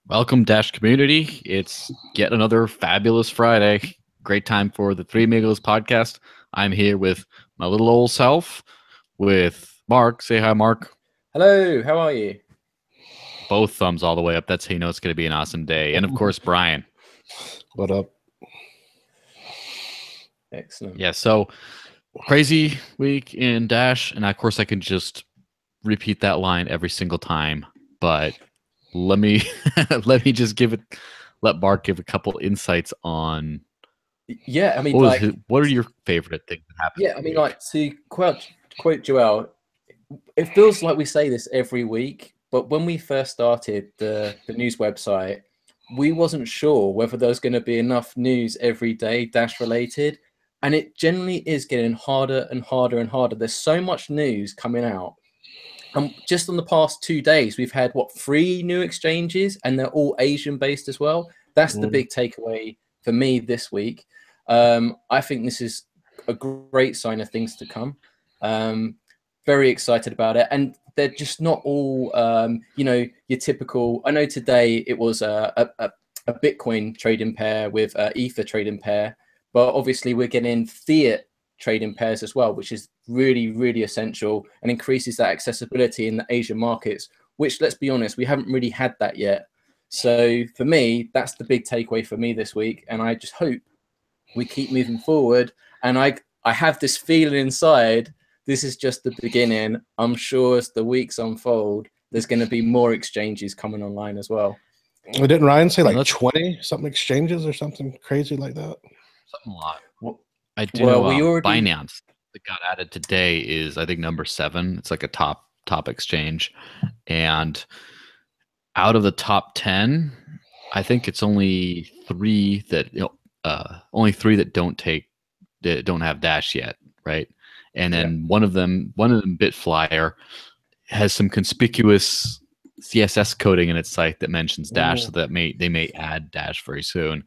Welcome, Dash community. It's yet another fabulous Friday. Great time for the Three Amigos podcast. I'm here with my little old self, with Mark. Say hi, Mark. Hello, how are you? Both thumbs all the way up. That's how you know it's going to be an awesome day. And of course, Brian. What up? Excellent. Yeah, so crazy week in Dash. And of course, I can just repeat that line every single time. But let me just let Mark give a couple insights on. Yeah, I mean, what are your favorite things that happened? Yeah, I mean, like, to quote Joel, it feels like we say this every week, but when we first started the news website, we wasn't sure whether there was going to be enough news every day Dash related, and it generally is getting harder and harder and harder. There's so much news coming out. Just on the past 2 days, we've had 3 new exchanges, and they're all Asian based as well. That's the big takeaway for me this week. I think this is a great sign of things to come. Very excited about it, and they're just not all your typical. I know today it was a Bitcoin trading pair with Ether trading pair, but obviously we're getting fiat trading pairs as well, which is really, really essential and increases that accessibility in the Asian markets, which, let's be honest, we haven't really had that yet. So for me, that's the big takeaway for me this week, and I just hope we keep moving forward. And I have this feeling inside, this is just the beginning. I'm sure as the weeks unfold, there's going to be more exchanges coming online as well. Well, didn't Ryan say like 20-something exchanges or something crazy like that? Something a lot. I do know Binance that got added today is, I think, number 7. It's like a top exchange. And out of the top 10, I think it's only 3 that don't have Dash yet, right? And then one of them, Bitflyer, has some conspicuous CSS coding in its site that mentions Dash, so that they may add Dash very soon.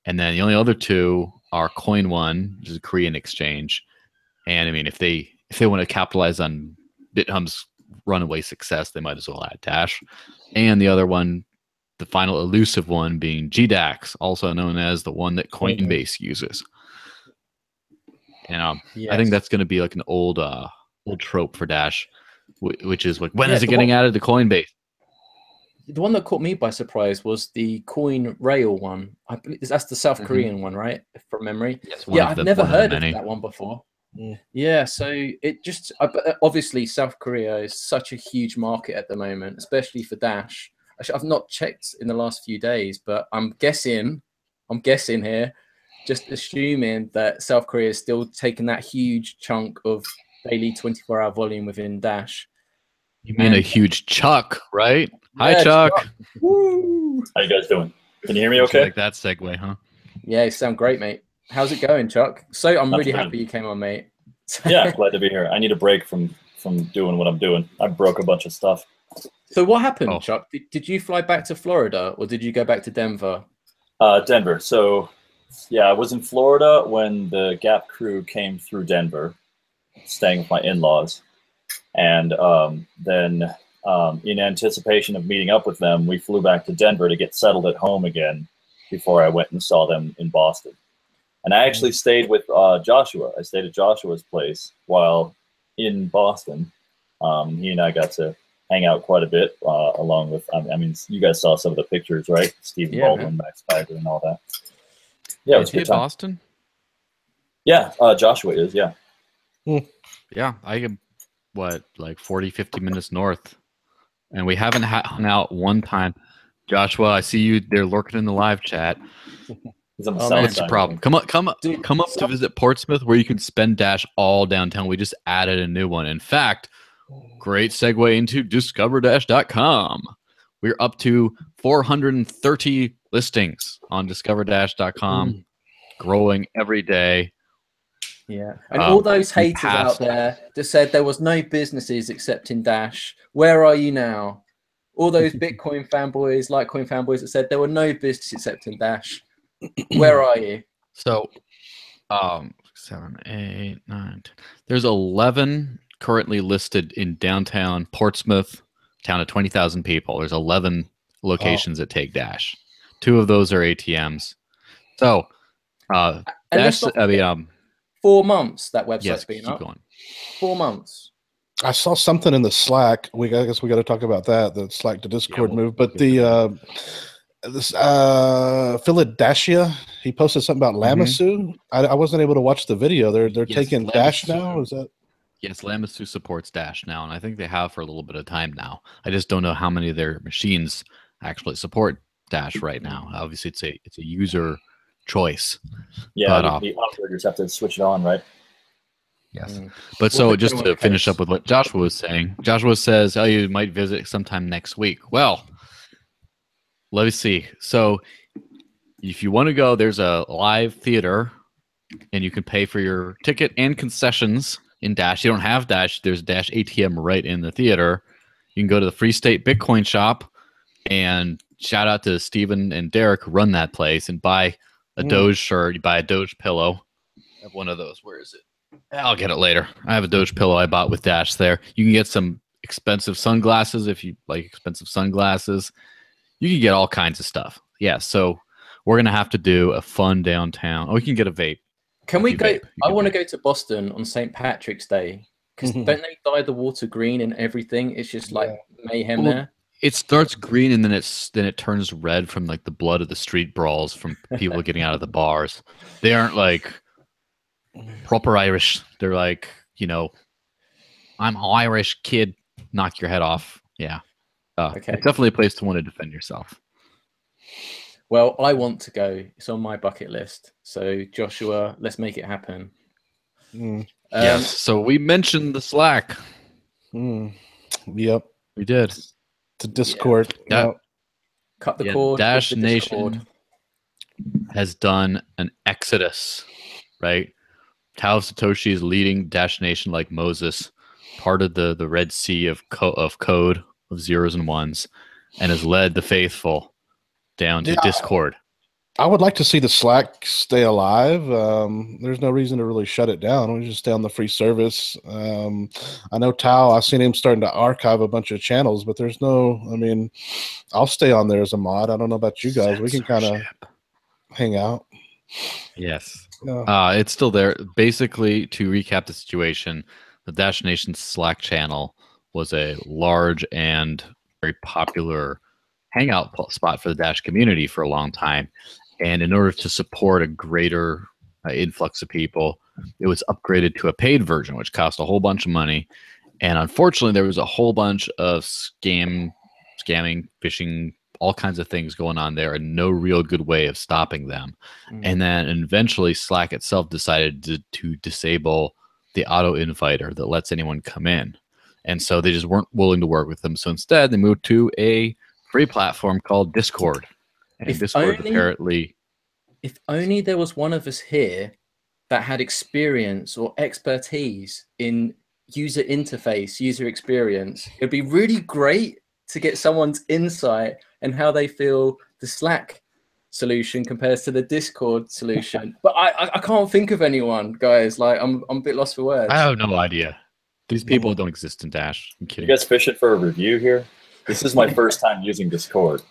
And then the only other 2 are Coin1, which is a Korean exchange. And I mean, if they want to capitalize on BitHumb's runaway success, they might as well add Dash. And the other one, the final elusive one, being GDAX, also known as the one that Coinbase uses. And I think that's going to be like an old trope for Dash, which is like, when is it getting added to Coinbase? The one that caught me by surprise was the Coinrail one. I believe that's the South Korean one, right? From memory. Yes, I've never heard of that one before. Yeah, so it just obviously South Korea is such a huge market at the moment, especially for Dash. I've not checked in the last few days, but I'm guessing here, just assuming that South Korea is still taking that huge chunk of daily 24-hour volume within Dash. You mean a huge Chuck, right? Hi, Chuck. Woo! How you guys doing? Can you hear me okay? Like that segue, huh? Yeah, you sound great, mate. How's it going, Chuck? So I'm really happy you came on, mate. Yeah, glad to be here. I need a break from doing what I'm doing. I broke a bunch of stuff. So what happened, Chuck? Did you fly back to Florida, or did you go back to Denver? Denver. So, yeah, I was in Florida when the Gap crew came through Denver, staying with my in-laws. And then in anticipation of meeting up with them, we flew back to Denver to get settled at home again before I went and saw them in Boston. And I actually stayed with Joshua. I stayed at Joshua's place while in Boston. He and I got to hang out quite a bit, along with, I mean, you guys saw some of the pictures, right? Stephen Baldwin, Max Spider, and all that. Yeah, it was a good time. Boston? Yeah, Joshua is, yeah. Yeah, I am, like 40, 50 minutes north. And we haven't hung out one time. Joshua, I see you there lurking in the live chat. What's the problem? Come up to visit Portsmouth, where you can spend Dash all downtown. We just added a new one. In fact, great segue into discoverdash.com. We're up to 430 listings on discoverdash.com, growing every day. Yeah, and all those haters out there that said there was no businesses accepting Dash, where are you now? All those Bitcoin fanboys, Litecoin fanboys that said there were no businesses accepting Dash, where are you? So, 7, 8, 9, 10. There's 11 currently listed in downtown Portsmouth, town of 20,000 people. There's 11 locations that take Dash. 2 of those are ATMs. So, Dash. I mean, 4 months that website's yes, been keep up. going. 4 months. I saw something in the Slack. I guess we got to talk about that. The Slack to Discord move. But this Philadelphia, he posted something about Lamassu. I wasn't able to watch the video. They're taking Dash now. Is that? Yes, Lamassu supports Dash now, and I think they have for a little bit of time now. I just don't know how many of their machines actually support Dash right now. Obviously, it's a user choice. Yeah, but, the operators have to switch it on, right? Yes. But so just to finish up with what Joshua was saying, Joshua says, oh, you might visit sometime next week. Well, let me see. So if you want to go, there's a live theater, and you can pay for your ticket and concessions in Dash. You don't have Dash. There's a Dash ATM right in the theater. You can go to the Free State Bitcoin shop, and shout out to Steven and Derek who run that place, and buy a Doge shirt. You buy a Doge pillow. I have one of those. Where is it? I'll get it later. I have a Doge pillow I bought with Dash there. You can get some expensive sunglasses if you like expensive sunglasses. You can get all kinds of stuff. Yeah, so we're going to have to do a fun downtown. Oh, you can get a vape. Can we go? I want to go to Boston on St. Patrick's Day, because don't they dye the water green and everything? It's just like mayhem there. It starts green and then it turns red from like the blood of the street brawls from people getting out of the bars. They aren't like proper Irish. They're like, you know, I'm an Irish kid, knock your head off. Yeah. Okay. It's definitely a place to want to defend yourself. Well, I want to go. It's on my bucket list. So Joshua, let's make it happen. Yes. So we mentioned the Slack. Yep. We did. To Discord. Yeah. Cut the cord. Dash Nation has done an exodus, right? Tao Satoshi is leading Dash Nation like Moses, part of the Red Sea of code of zeros and ones, and has led the faithful down to Discord. I would like to see the Slack stay alive. There's no reason to really shut it down. We just stay on the free service. I know Tao, I've seen him starting to archive a bunch of channels, but there's no, I mean, I'll stay on there as a mod. I don't know about you guys. We can kind of hang out. Yes. It's still there. Basically, to recap the situation, the Dash Nation Slack channel was a large and very popular hangout spot for the Dash community for a long time. And in order to support a greater influx of people, it was upgraded to a paid version, which cost a whole bunch of money. And unfortunately, there was a whole bunch of scamming, phishing, all kinds of things going on there, and no real good way of stopping them. And then eventually, Slack itself decided to disable the auto inviter that lets anyone come in. And so they just weren't willing to work with them. So instead, they moved to a free platform called Discord. And Discord apparently... If only there was one of us here that had experience or expertise in user interface, user experience. It'd be really great to get someone's insight and how they feel the Slack solution compares to the Discord solution. But I can't think of anyone, guys. Like I'm a bit lost for words. I have no idea. These people don't exist in Dash. I'm kidding. You guys fishing for a review here? This is my first time using Discord.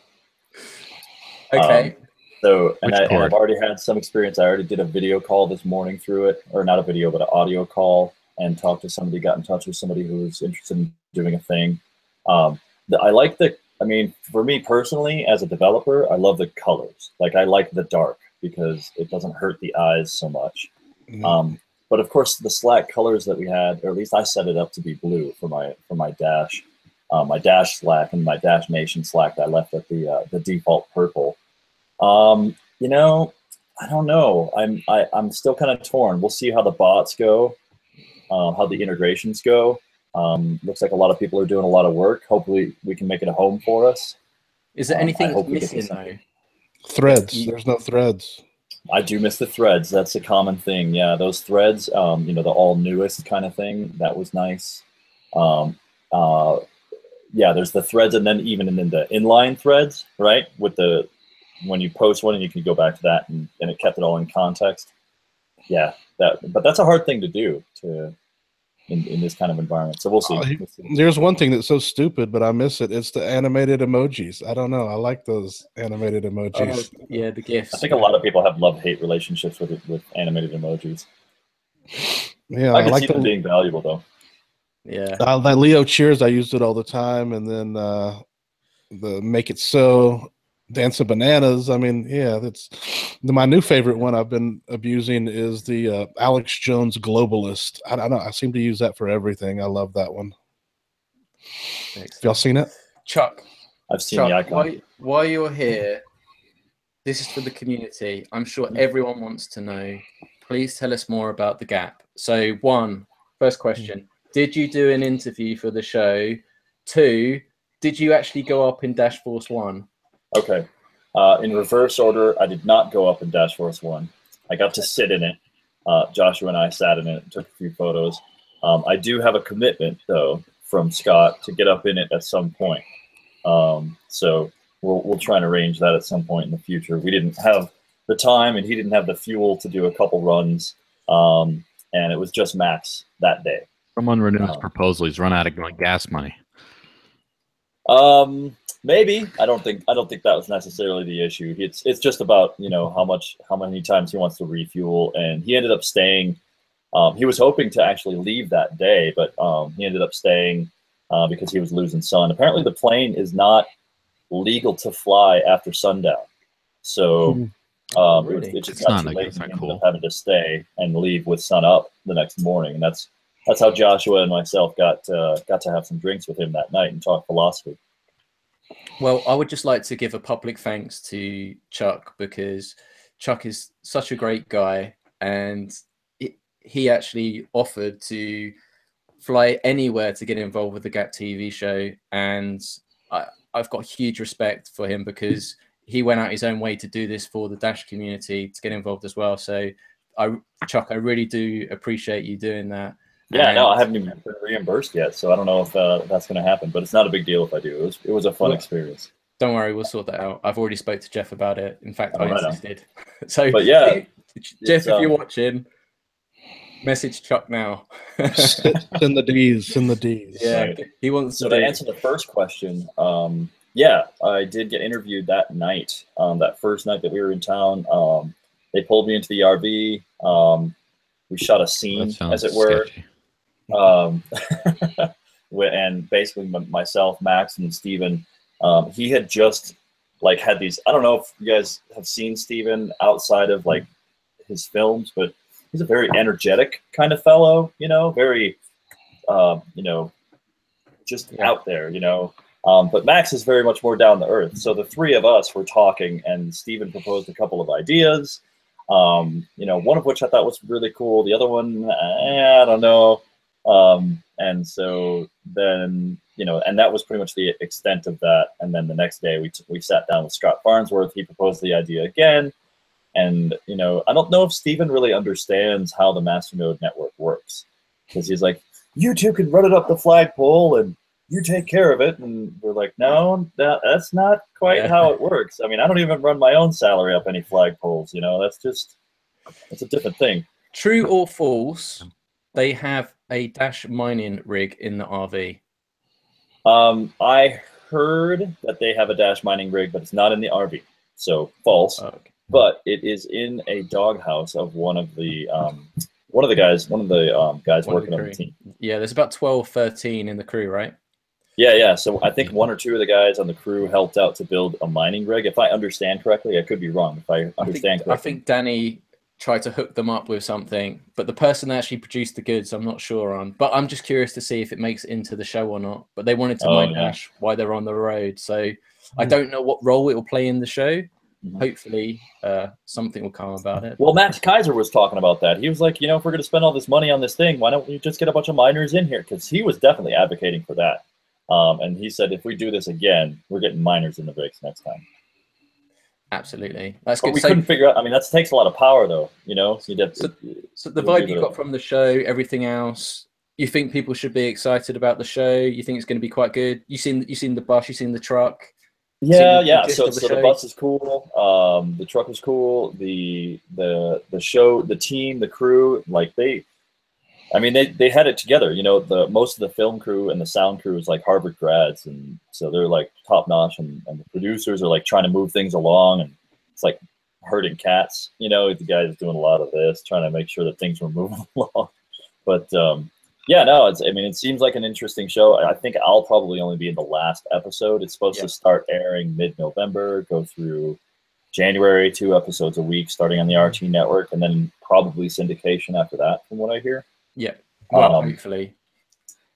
Okay. I've already had some experience. I already did a video call this morning through it, or not a video, but an audio call, and talked to somebody, got in touch with somebody who was interested in doing a thing. I like I mean, for me personally, as a developer, I love the colors. Like, I like the dark because it doesn't hurt the eyes so much. But of course, the Slack colors that we had, or at least I set it up to be blue for my Dash. My Dash Slack and my Dash Nation Slack, I left at the default purple. You know, I don't know. I'm still kind of torn. We'll see how the bots go, how the integrations go. Looks like a lot of people are doing a lot of work. Hopefully, we can make it a home for us. Is there anything missing though? Threads. There's no threads. I do miss the threads. That's a common thing. Yeah, those threads. You know, the all newest kind of thing. That was nice. Yeah, there's the threads, and then even in the inline threads, right? With when you post one and you can go back to that, and it kept it all in context. Yeah, but that's a hard thing to do, to in this kind of environment. So we'll see. There's one thing that's so stupid, but I miss it. It's the animated emojis. I don't know. I like those animated emojis. Oh, yeah, the GIFs. I think a lot of people have love-hate relationships with animated emojis. Yeah, I can like see them being valuable, though. Yeah. That Leo Cheers, I used it all the time, and then the Make It So, Dancing Bananas. I mean, yeah, that's my new favorite one I've been abusing is the Alex Jones Globalist. I don't know. I seem to use that for everything. I love that one. Y'all seen it? Chuck. I've seen the icon. While you're here, this is for the community. I'm sure everyone wants to know. Please tell us more about the Gap. So, first question. Did you do an interview for the show? 2, did you actually go up in Dash Force 1? Okay. In reverse order, I did not go up in Dash Force 1. I got to sit in it. Joshua and I sat in it and took a few photos. I do have a commitment, though, from Scott to get up in it at some point. So we'll try and arrange that at some point in the future. We didn't have the time, and he didn't have the fuel to do a couple runs, and it was just Max that day. Someone renewed his proposal. He's run out of gas money. Maybe. I don't think that was necessarily the issue. It's just about, how many times he wants to refuel, and he ended up staying. He was hoping to actually leave that day, but he ended up staying because he was losing sun. Apparently, the plane is not legal to fly after sundown, so Really? it just got too late. He ended up having to stay and leave with sun up the next morning, and that's how Joshua and myself got to have some drinks with him that night and talk philosophy. Well, I would just like to give a public thanks to Chuck, because Chuck is such a great guy, and he actually offered to fly anywhere to get involved with the Gap TV show, and I've got huge respect for him because he went out his own way to do this for the Dash community to get involved as well. So, Chuck, I really do appreciate you doing that. Yeah, no, I haven't even been reimbursed yet, so I don't know if that's going to happen, but it's not a big deal if I do. It was a fun experience. Don't worry, we'll sort that out. I've already spoke to Jeff about it. In fact, I insisted. So, but yeah, Jeff, if you're watching, message Chuck now. Send the D's. Yeah, right. He wants to answer the first question. Yeah, I did get interviewed that night. That first night that we were in town, they pulled me into the RV. We shot a scene, as it were. And basically myself, Max, and Steven, he had just had these, I don't know if you guys have seen Steven outside of his films, but he's a very energetic kind of fellow, very, just out there, but Max is very much more down to earth. So the three of us were talking, and Steven proposed a couple of ideas. One of which I thought was really cool. The other one, I don't know. And so then, and that was pretty much the extent of that. And then the next day we sat down with Scott Farnsworth. He proposed the idea again. And, I don't know if Steven really understands how the Masternode network works, because he's like, you two can run it up the flagpole and you take care of it. And we're like, no, that's not quite how it works. I mean, I don't even run my own salary up any flagpoles, that's a different thing. True or false, they have a Dash mining rig in the RV? I heard that they have a Dash mining rig, but it's not in the RV. So false. Oh, okay. But it is in a doghouse of one of the guys working on the team. Yeah, there's about 12, 13 in the crew, right? Yeah. So I think one or two of the guys on the crew helped out to build a mining rig. If I understand correctly, I could be wrong. If I understand correctly, I think Danny tried to hook them up with something, but the person that actually produced the goods, I'm not sure on. But I'm just curious to see if it makes it into the show or not. But they wanted to mine Dash while they're on the road, so I don't know what role it will play in the show. Hopefully, something will come about it. Well, Max Kaiser was talking about that. He was like, if we're going to spend all this money on this thing, why don't we just get a bunch of miners in here? Because he was definitely advocating for that. And he said, if we do this again, we're getting miners in the rigs next time. Absolutely. That's but good. We couldn't figure out, that takes a lot of power, though, So the vibe you got from the show, everything else, you think people should be excited about the show? You think it's going to be quite good? You seen the bus, you seen the truck? Yeah. So the bus is cool. The truck is cool. The show, the team, the crew, I mean, they had it together. You know, most of the film crew and the sound crew is like Harvard grads, and so they're like top notch, and the producers are like trying to move things along, and it's like herding cats. You know, the guy's doing a lot of this, trying to make sure that things were moving along. But yeah, no, I mean, it seems like an interesting show. I think I'll probably only be in the last episode. It's supposed to start airing mid-November, go through January, 2 episodes a week, starting on the RT network, and then probably syndication after that, from what I hear. Yeah, well, hopefully.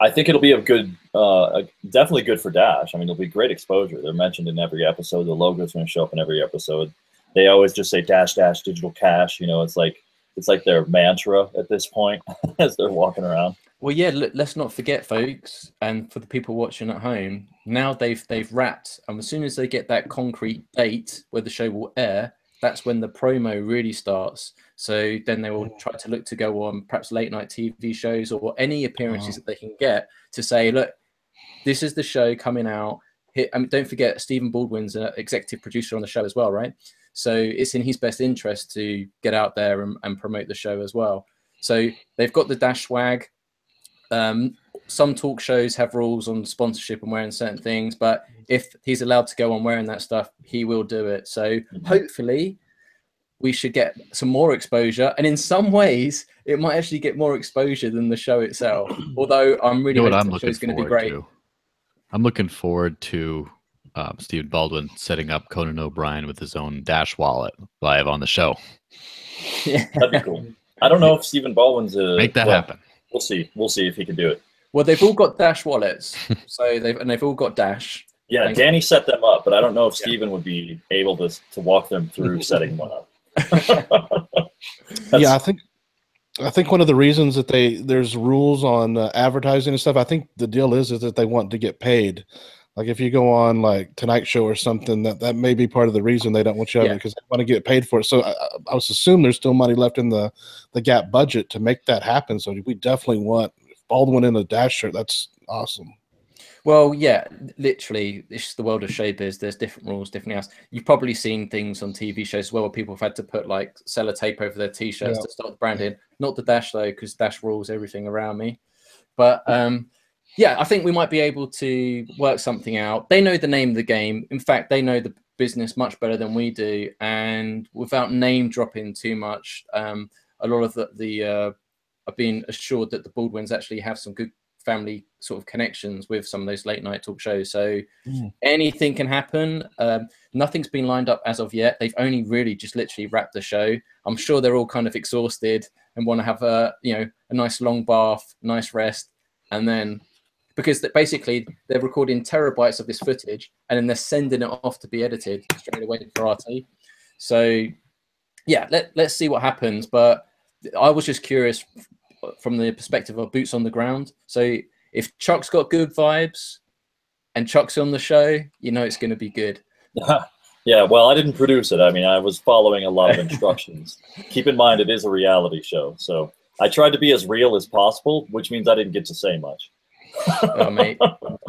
I think it'll be a good, definitely good for Dash. I mean, it'll be great exposure. They're mentioned in every episode. The logo's going to show up in every episode. They always just say Dash Dash Digital Cash. You know, it's like their mantra at this point as they're walking around. Well, yeah, let's not forget, folks, and for the people watching at home, now they've wrapped, and as soon as they get that concrete date where the show will air, that's when the promo really starts. So then they will try to look to go on perhaps late night TV shows or any appearances that they can get to say, look, this is the show coming out. I mean, don't forget, Stephen Baldwin's an executive producer on the show as well, right? So it's in his best interest to get out there and promote the show as well. So they've got the Dash swag. Some talk shows have rules on sponsorship and wearing certain things, but if he's allowed to go on wearing that stuff, he will do it. So hopefully we should get some more exposure, and in some ways it might actually get more exposure than the show itself, although I'm really hoping the show's going to be great. I'm looking forward to Stephen Baldwin setting up Conan O'Brien with his own Dash wallet live on the show. Yeah, that'd be cool. I don't know if Stephen Baldwin's make that happen. We'll see. We'll see if he can do it. Well, they've all got Dash wallets, so they've all got Dash. Yeah, Danny set them up, but I don't know if Stephen would be able to walk them through setting one up. Yeah, I think one of the reasons that there's rules on advertising and stuff, I think the deal is that they want to get paid. Like if you go on like Tonight Show or something, that may be part of the reason they don't want you because they want to get paid for it. So I would assume there's still money left in the Gap budget to make that happen. So we definitely want Baldwin in a Dash shirt. That's awesome. Well, yeah, literally, it's the world of showbiz. There's different rules, different else. You've probably seen things on TV shows as well where people have had to put like sellotape over their T-shirts to start the branding. Not the Dash though, because Dash rules everything around me. But yeah, I think we might be able to work something out. They know the name of the game. In fact, they know the business much better than we do. And without name dropping too much, a lot of the I've been assured that the Baldwins actually have some good family sort of connections with some of those late night talk shows. So anything can happen. Nothing's been lined up as of yet. They've only really just literally wrapped the show. I'm sure they're all kind of exhausted and want to have a nice long bath, nice rest, and then because basically they're recording terabytes of this footage and then they're sending it off to be edited straight away for RT. So yeah, let's see what happens. But I was just curious from the perspective of boots on the ground. So if Chuck's got good vibes and Chuck's on the show, you know it's going to be good. Yeah, well, I didn't produce it. I mean, I was following a lot of instructions. Keep in mind, it is a reality show. So I tried to be as real as possible, which means I didn't get to say much. Oh, mate,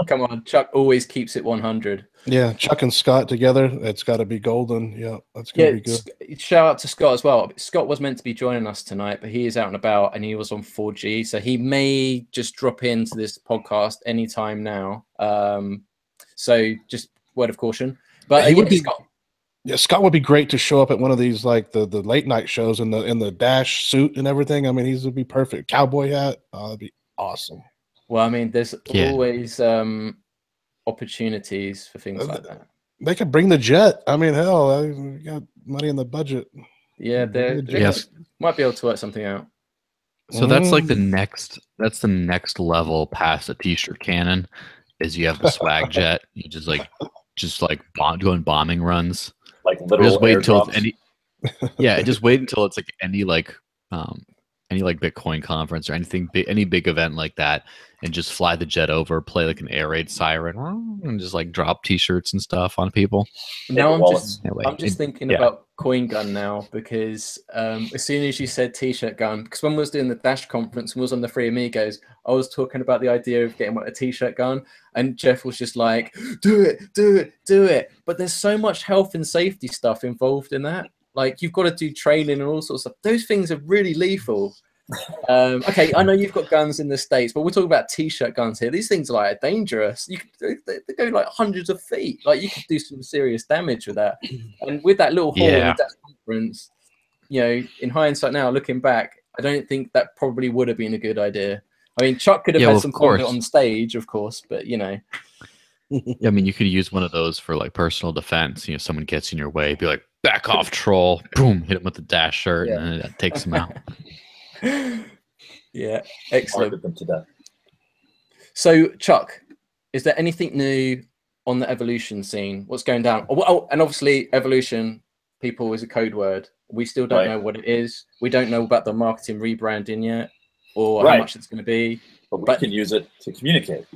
come on. Chuck always keeps it 100. Yeah, Chuck and Scott together, it's got to be golden. Yeah, that's going to be good. Shout out to Scott as well. Scott was meant to be joining us tonight, but he is out and about and he was on 4G. So he may just drop into this podcast anytime now. So just word of caution. But he would be, Scott. Yeah, Scott would be great to show up at one of these, like the late night shows in the Dash suit and everything. I mean, he would be perfect. Cowboy hat. That'd be awesome. Well, I mean, there's always opportunities for things like that. They could bring the jet. I mean, hell, we got money in the budget. Yeah, they might be able to work something out. So that's like the next level past a T-shirt cannon is you have the swag jet. You just doing bombing runs. Like literal just wait until airdrops. Just wait until it's like any Bitcoin conference or any big event like that, and just fly the jet over, play like an air raid siren, and just like drop T-shirts and stuff on people. Now I'm just thinking about Coin Gun now because as soon as you said T-shirt gun, because when we was doing the Dash conference and we was on the Free Amigos, I was talking about the idea of getting a T-shirt gun, and Jeff was just like, do it. But there's so much health and safety stuff involved in that. Like you've got to do training and all sorts of stuff. Those things are really lethal. Okay, I know you've got guns in the States, but we're talking about T-shirt guns here. These things are like dangerous. They go like hundreds of feet. Like you could do some serious damage with that. And with that little hole in the Dash conference, you know, in hindsight now, looking back, I don't think that probably would have been a good idea. I mean, Chuck could have had some fun with it on stage, of course, but you know. I mean, you could use one of those for like personal defense. You know, someone gets in your way, be like, "Back off, troll!" Boom, hit him with the Dash shirt, and then that takes him out. Yeah, excellent. Them to death. So, Chuck, is there anything new on the evolution scene? What's going down? Oh, and obviously, evolution, people, is a code word. We still don't know what it is. We don't know about the marketing rebranding yet, or how much it's going to be. But we can use it to communicate.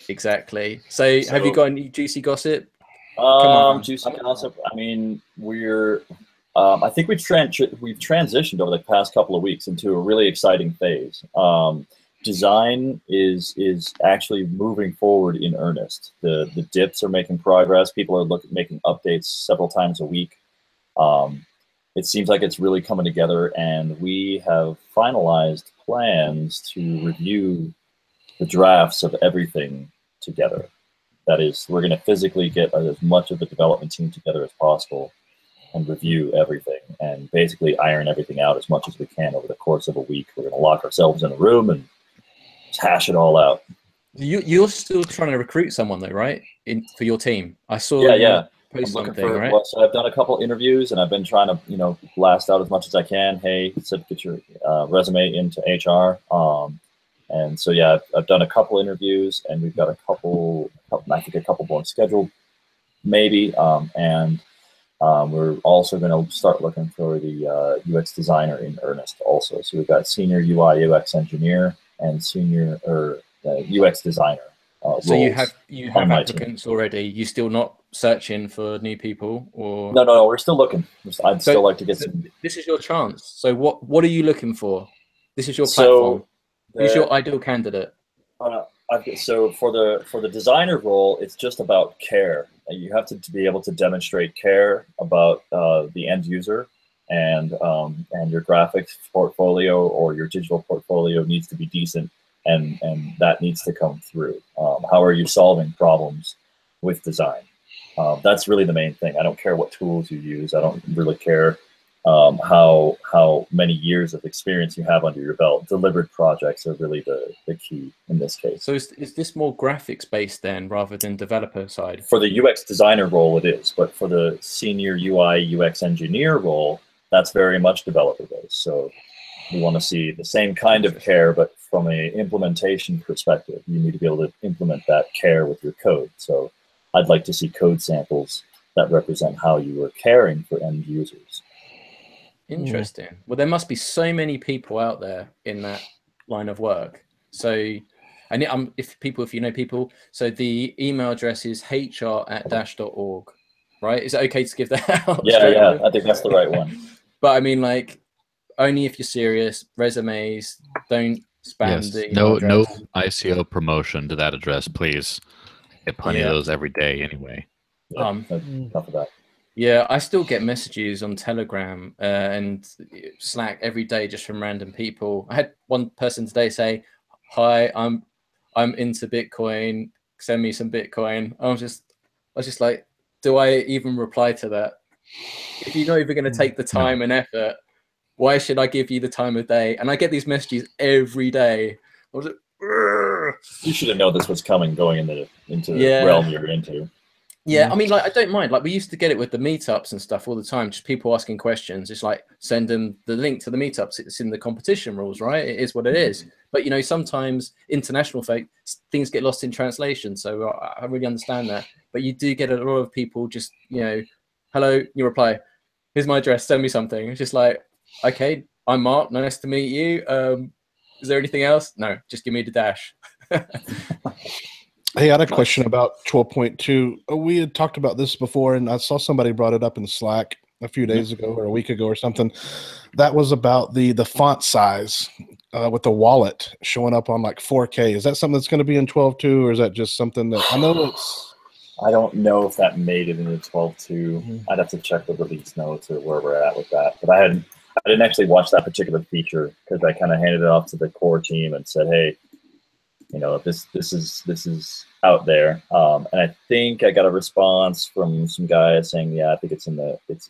Exactly. So have you got any juicy gossip? Juicy gossip. I mean, we're. I think we've transitioned over the past couple of weeks into a really exciting phase. Design is actually moving forward in earnest. The dips are making progress. People are making updates several times a week. It seems like it's really coming together, and we have finalized plans to review the drafts of everything together. That is, we're going to physically get as much of the development team together as possible and review everything and basically iron everything out as much as we can over the course of a week. We're going to lock ourselves in a room and hash it all out. You're still trying to recruit someone though, right? For your team. I saw post something, right? Well, so I've done a couple interviews and I've been trying to, you know, blast out as much as I can. Hey, get your resume into HR. And so, yeah, I've done a couple interviews, and we've got a couple more scheduled, maybe. And we're also going to start looking for the UX designer in earnest also. So we've got senior UI UX engineer and senior UX designer. So you have applicants already. You're still not searching for new people, or no, we're still looking. I'd still like to get some. This is your chance. So what are you looking for? This is your platform. Who's your ideal candidate? So for the designer role, it's just about care. You have to be able to demonstrate care about the end user, and your graphics portfolio or your digital portfolio needs to be decent, and that needs to come through. How are you solving problems with design? That's really the main thing. I don't care what tools you use. I don't really care how many years of experience you have under your belt. Delivered projects are really the key in this case. So is this more graphics based then rather than developer side? For the UX designer role, it is, but for the senior UI UX engineer role, that's very much developer based. So we want to see the same kind of care, but from an implementation perspective, you need to be able to implement that care with your code. So I'd like to see code samples that represent how you are caring for end users. Interesting. Well, there must be so many people out there in that line of work. So, and if you know people, so the email address is hr@dash.org, right? Is it okay to give that out? Yeah, I think that's the right one. But I mean, like, only if you're serious. Resumes, don't spam the email no address. ICO promotion to that address, please. Get plenty of those every day anyway. Enough of that. Yeah, I still get messages on Telegram and Slack every day just from random people. I had one person today say, "Hi, I'm into Bitcoin. Send me some Bitcoin." I was just like, do I even reply to that? If you're not even going to take the time and effort, why should I give you the time of day? And I get these messages every day. I was like, "Urgh." You should have known this was coming going into the realm you're into. Yeah, I mean, like, I don't mind. Like, we used to get it with the meetups and stuff all the time. Just people asking questions. It's like, send them the link to the meetups. It's in the competition rules, right? It is what it is. But, you know, sometimes international things get lost in translation. So I really understand that. But you do get a lot of people just, you know, hello, you reply, here's my address, send me something. It's just like, okay, I'm Mark. Nice to meet you. Is there anything else? No, just give me the Dash. Hey, I had a question about 12.2. We had talked about this before, and I saw somebody brought it up in Slack a few days ago or a week ago or something. That was about the font size with the wallet showing up on like 4K. Is that something that's going to be in 12.2, or is that just something that I know it's? I don't know if that made it into 12.2. I'd have to check the release notes or where we're at with that. But I I didn't actually watch that particular feature because I kind of handed it off to the core team and said, hey, you know, this is out there. And I think I got a response from some guys saying, yeah, I think it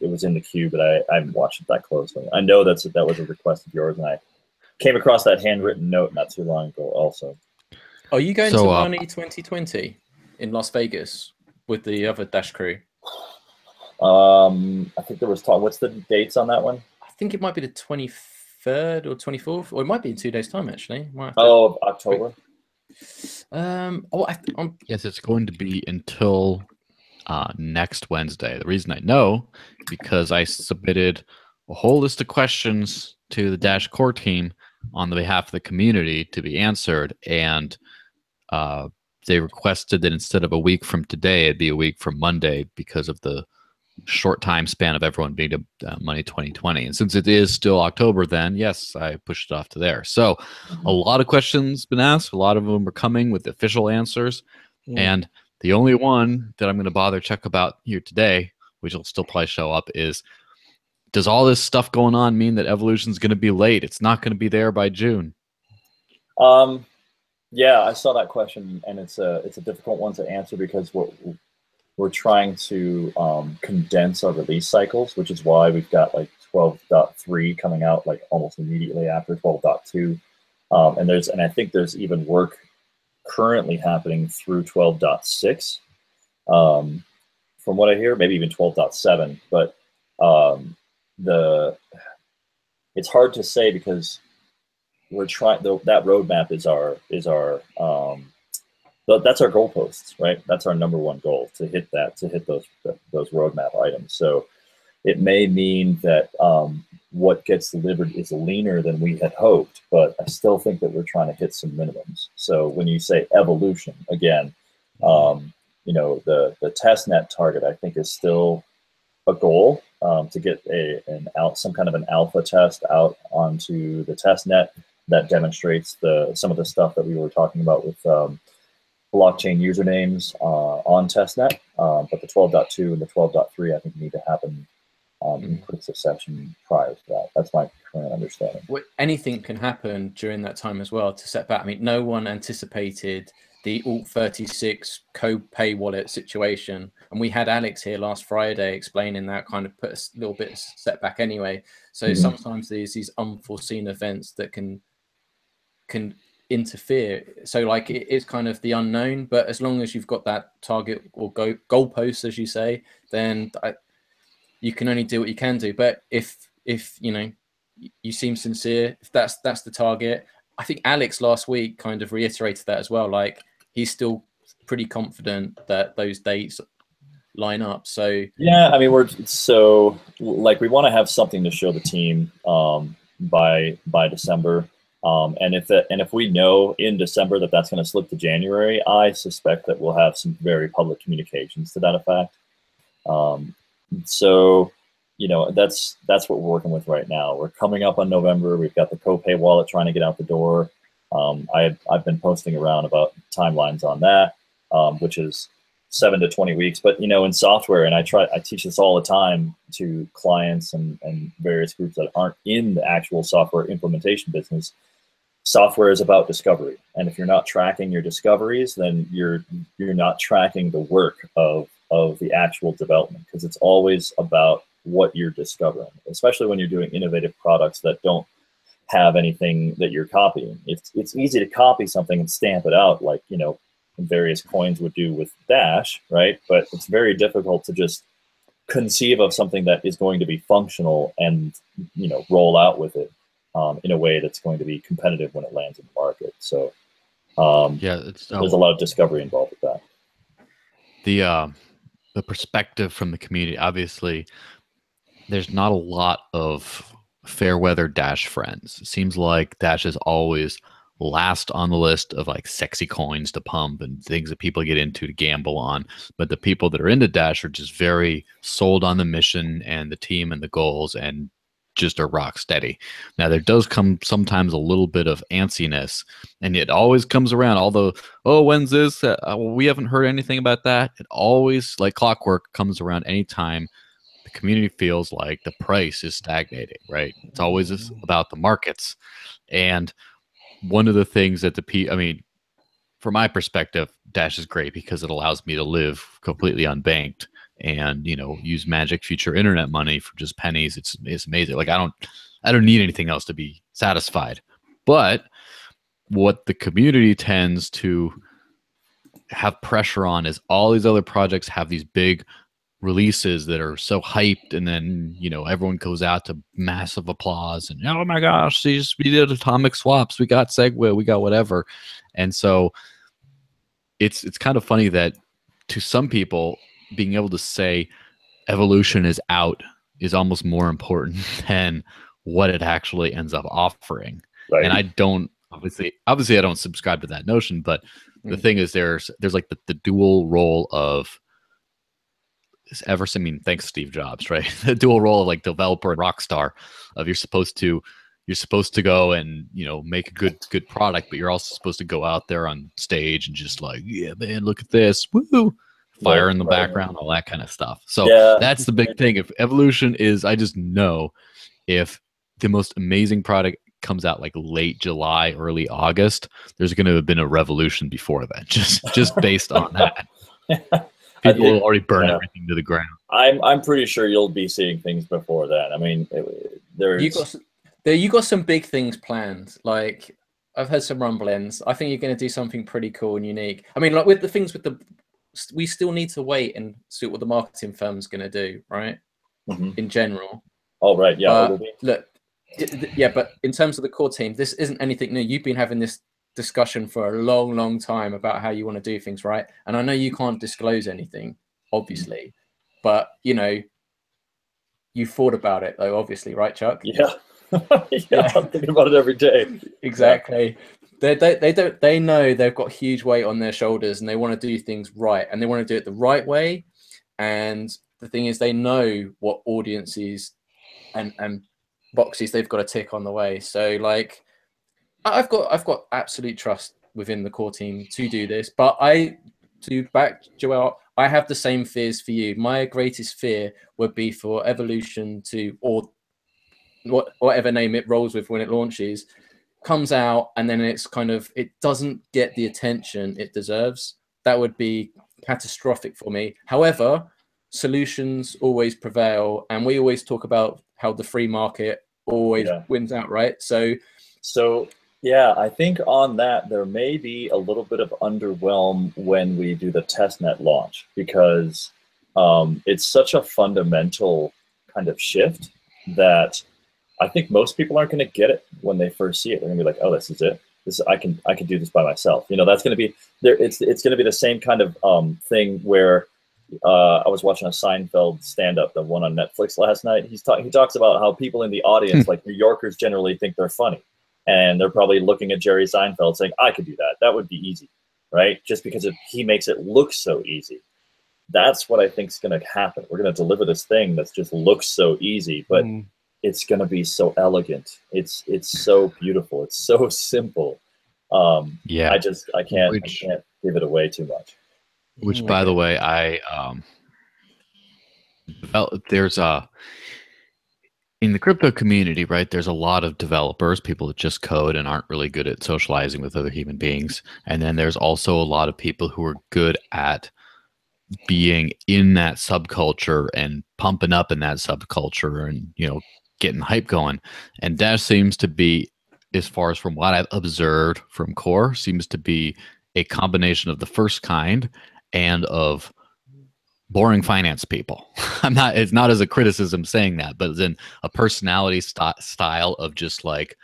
was in the queue, but I haven't watched it that closely. I know that was a request of yours, and I came across that handwritten note not too long ago also. Are you going to Money 2020 in Las Vegas with the other Dash crew? I think there was talk. What's the dates on that one? I think it might be the 23rd or 24th, or it might be in 2 days' time actually. Oh, October. Yes, it's going to be until next Wednesday. The reason I know because I submitted a whole list of questions to the Dash core team on the behalf of the community to be answered, and they requested that instead of a week from today, it'd be a week from Monday because of the short time span of everyone being to Money 2020. And since it is still October, then yes, I pushed it off to there. So a lot of questions been asked. A lot of them are coming with official answers. And the only one that I'm going to bother check about here today, which will still probably show up, is does all this stuff going on mean that Evolution is going to be late? It's not going to be there by June. Yeah, I saw that question, and it's a difficult one to answer because we're trying to condense our release cycles, which is why we've got like 12.3 coming out like almost immediately after 12.2. And I think there's even work currently happening through 12.6. From what I hear, maybe even 12.7. But it's hard to say because we're trying. That roadmap is our that's our goalposts, right? That's our number one goal, to hit those roadmap items. So it may mean that what gets delivered is leaner than we had hoped, but I still think that we're trying to hit some minimums. So when you say evolution, again, you know, the testnet target, I think, is still a goal to get some kind of an alpha test out onto the testnet that demonstrates some of the stuff that we were talking about with blockchain usernames on testnet, but the 12.2 and the 12.3 I think need to happen in quick succession prior to that. That's my current understanding. Anything can happen during that time as well to set back. I mean, no one anticipated the Alt36 co-pay wallet situation, and we had Alex here last Friday explaining that, kind of put a little bit of setback anyway. So sometimes there's these unforeseen events that can interfere. So like it is kind of the unknown, but as long as you've got that target or goalpost, as you say, then you can only do what you can do. But if you know, you seem sincere, if that's the target, I think Alex last week kind of reiterated that as well. Like he's still pretty confident that those dates line up. So yeah, I mean, we want to have something to show the team by December. And if we know in December that that's going to slip to January, I suspect that we'll have some very public communications to that effect. So, you know, that's what we're working with right now. We're coming up on November. We've got the copay wallet trying to get out the door. I've been posting around about timelines on that, which is 7 to 20 weeks. But, you know, in software, and I teach this all the time to clients and various groups that aren't in the actual software implementation business. Software is about discovery. And if you're not tracking your discoveries, then you're not tracking the work of the actual development, because it's always about what you're discovering, especially when you're doing innovative products that don't have anything that you're copying. It's easy to copy something and stamp it out, like, you know, various coins would do with Dash, right? But it's very difficult to just conceive of something that is going to be functional and, you know, roll out with it in a way that's going to be competitive when it lands in the market. So there's a lot of discovery involved with that. The perspective from the community, obviously, there's not a lot of fair weather Dash friends. It seems like Dash is always last on the list of like sexy coins to pump and things that people get into to gamble on. But the people that are into Dash are just very sold on the mission and the team and the goals and just are rock steady. Now there does come sometimes a little bit of antsiness, and it always comes around. Although, oh, when's this? We haven't heard anything about that. It always, like clockwork, comes around anytime the community feels like the price is stagnating, right? It's always about the markets. And one of the things that I mean, from my perspective, Dash is great because it allows me to live completely unbanked and, you know, use magic future internet money for just pennies. It's amazing. Like I don't need anything else to be satisfied. But what the community tends to have pressure on is all these other projects have these big releases that are so hyped, and then, you know, everyone goes out to massive applause and, oh my gosh, we did atomic swaps, we got Segwit, we got whatever. And so it's kind of funny that to some people being able to say evolution is out is almost more important than what it actually ends up offering. Right. And I don't obviously I don't subscribe to that notion, but the thing is there's like the dual role of I mean, thanks Steve Jobs, right? The dual role of like developer and rock star of you're supposed to go and, you know, make a good product, but you're also supposed to go out there on stage and just like, yeah, man, look at this, woo, fire in the background, all that kind of stuff. So that's the big thing. If evolution is, I just know if the most amazing product comes out like late July, early August, there's going to have been a revolution before that, just based on that. People will already burn everything to the ground. I'm pretty sure you'll be seeing things before that. I mean, you got some big things planned. Like I've heard some rumblings. I think you're going to do something pretty cool and unique. I mean, like with the things we still need to wait and see what the marketing firm's going to do, right? In general. Oh, right. Yeah. Look, yeah, but in terms of the core team, this isn't anything new. You've been having this discussion for a long time about how you want to do things, right? And I know you can't disclose anything, obviously, but you know, you thought about it though, obviously, right, Chuck? Yeah. Yeah, I'm thinking about it every day. Exactly. They know they've got huge weight on their shoulders and they want to do things right, and they want to do it the right way. And the thing is, they know what audiences and boxes they've got to tick on the way. So like, I've got absolute trust within the core team to do this, but to back Joel, I have the same fears for you. My greatest fear would be for evolution to, or whatever name it rolls with when it launches, comes out and then it's kind of, it doesn't get the attention it deserves. That would be catastrophic for me. However, solutions always prevail, and we always talk about how the free market always wins out, right? So yeah, I think on that there may be a little bit of underwhelm when we do the testnet launch, because it's such a fundamental kind of shift that I think most people aren't going to get it when they first see it. They're going to be like, "Oh, this is it. I can do this by myself." You know, that's going to be there. It's going to be the same kind of thing where I was watching a Seinfeld stand-up, the one on Netflix last night. He talks about how people in the audience, like New Yorkers, generally think they're funny. And they're probably looking at Jerry Seinfeld saying, I could do that. That would be easy, right? Just because he makes it look so easy. That's what I think is going to happen. We're going to deliver this thing that just looks so easy, but it's going to be so elegant. It's so beautiful. It's so simple. Yeah. I can't give it away too much. Which, by the way, there's in the crypto community, right, there's a lot of developers, people that just code and aren't really good at socializing with other human beings. And then there's also a lot of people who are good at being in that subculture and pumping up in that subculture and, you know, getting hype going. And Dash seems to be, as far as from what I've observed from core, seems to be a combination of the first kind and of boring finance people. It's not as a criticism saying that, but then a personality style of just like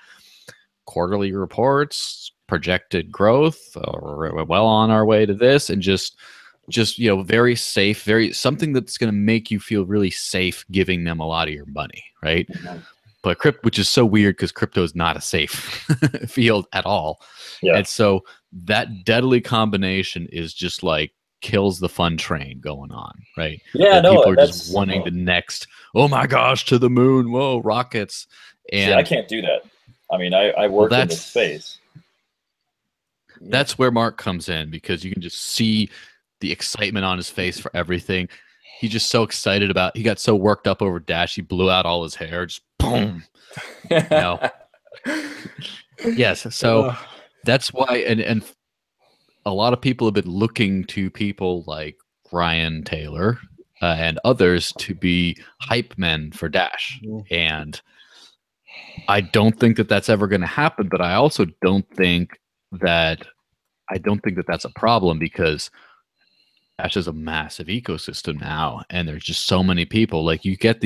quarterly reports, projected growth, or well on our way to this, and just you know, very safe, something that's going to make you feel really safe giving them a lot of your money, right? But which is so weird because crypto is not a safe field at all. Yeah. And so that deadly combination is just like kills the fun train going on, right? Yeah, that people are just wanting the next, oh my gosh, to the moon, whoa, rockets. And see, I can't do that. I mean, I work in this space. That's where Mark comes in, because you can just see the excitement on his face for everything. he just so excited about. He got so worked up over Dash, he blew out all his hair. Just boom. Yes. So that's why, and a lot of people have been looking to people like Ryan Taylor and others to be hype men for Dash, and I don't think that that's ever going to happen. But I also don't think that that's a problem, because Dash is a massive ecosystem now, and there's just so many people. Like you get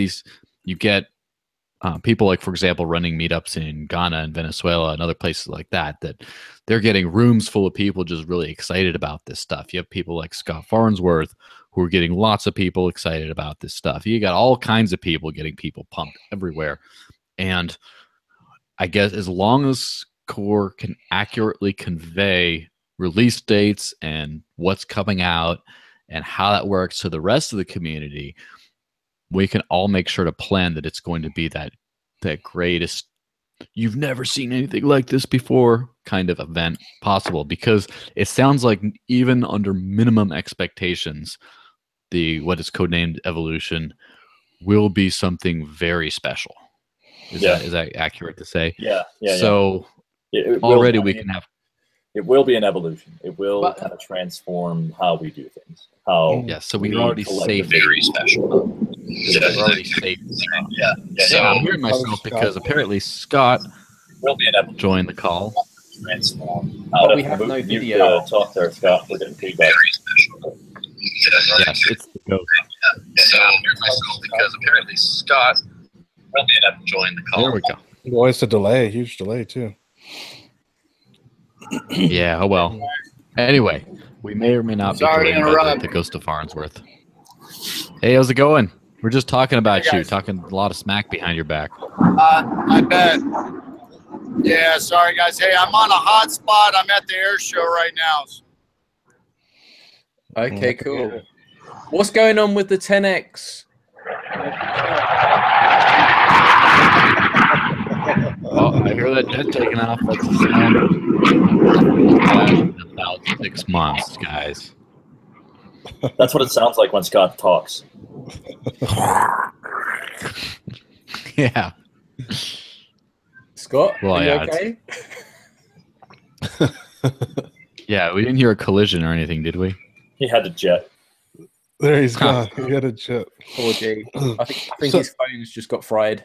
people like, for example, running meetups in Ghana and Venezuela and other places like that, that they're getting rooms full of people just really excited about this stuff. You have people like Scott Farnsworth who are getting lots of people excited about this stuff. You got all kinds of people getting people pumped everywhere. And I guess as long as Core can accurately convey release dates and what's coming out and how that works to the rest of the community, we can all make sure to plan that it's going to be that greatest, you've never seen anything like this before kind of event possible. Because it sounds like even under minimum expectations, what is codenamed Evolution will be something very special. Is that accurate to say? Yeah. So already we can have. It will be an evolution. It will kind of transform how we do things. So we're already safe. Very special. We're already safe. So I'm hearing myself because apparently Scott will be an joined the call. Transform. But we have no video. Talk there, Scott. We're getting feedback. Yes, it's the ghost. So I'm hearing myself because apparently Scott will be an joined the call. There we go. Boy, it's a delay, huge delay too. Yeah, oh well. Anyway, we may or may not be joined by the ghost of Farnsworth. Hey, how's it going? We're just talking about you, talking a lot of smack behind your back. I bet. Yeah, sorry guys. Hey, I'm on a hot spot. I'm at the air show right now. Okay, cool. What's going on with the 10X? Oh, I hear that jet taking off. That's the sound of about 6 months, guys. That's what it sounds like when Scott talks. Yeah. Scott, well, are you yeah, okay? Yeah, we didn't hear a collision or anything, did we? He had a jet. There he's gone. He had a jet. Poor G. I think his phone's just got fried.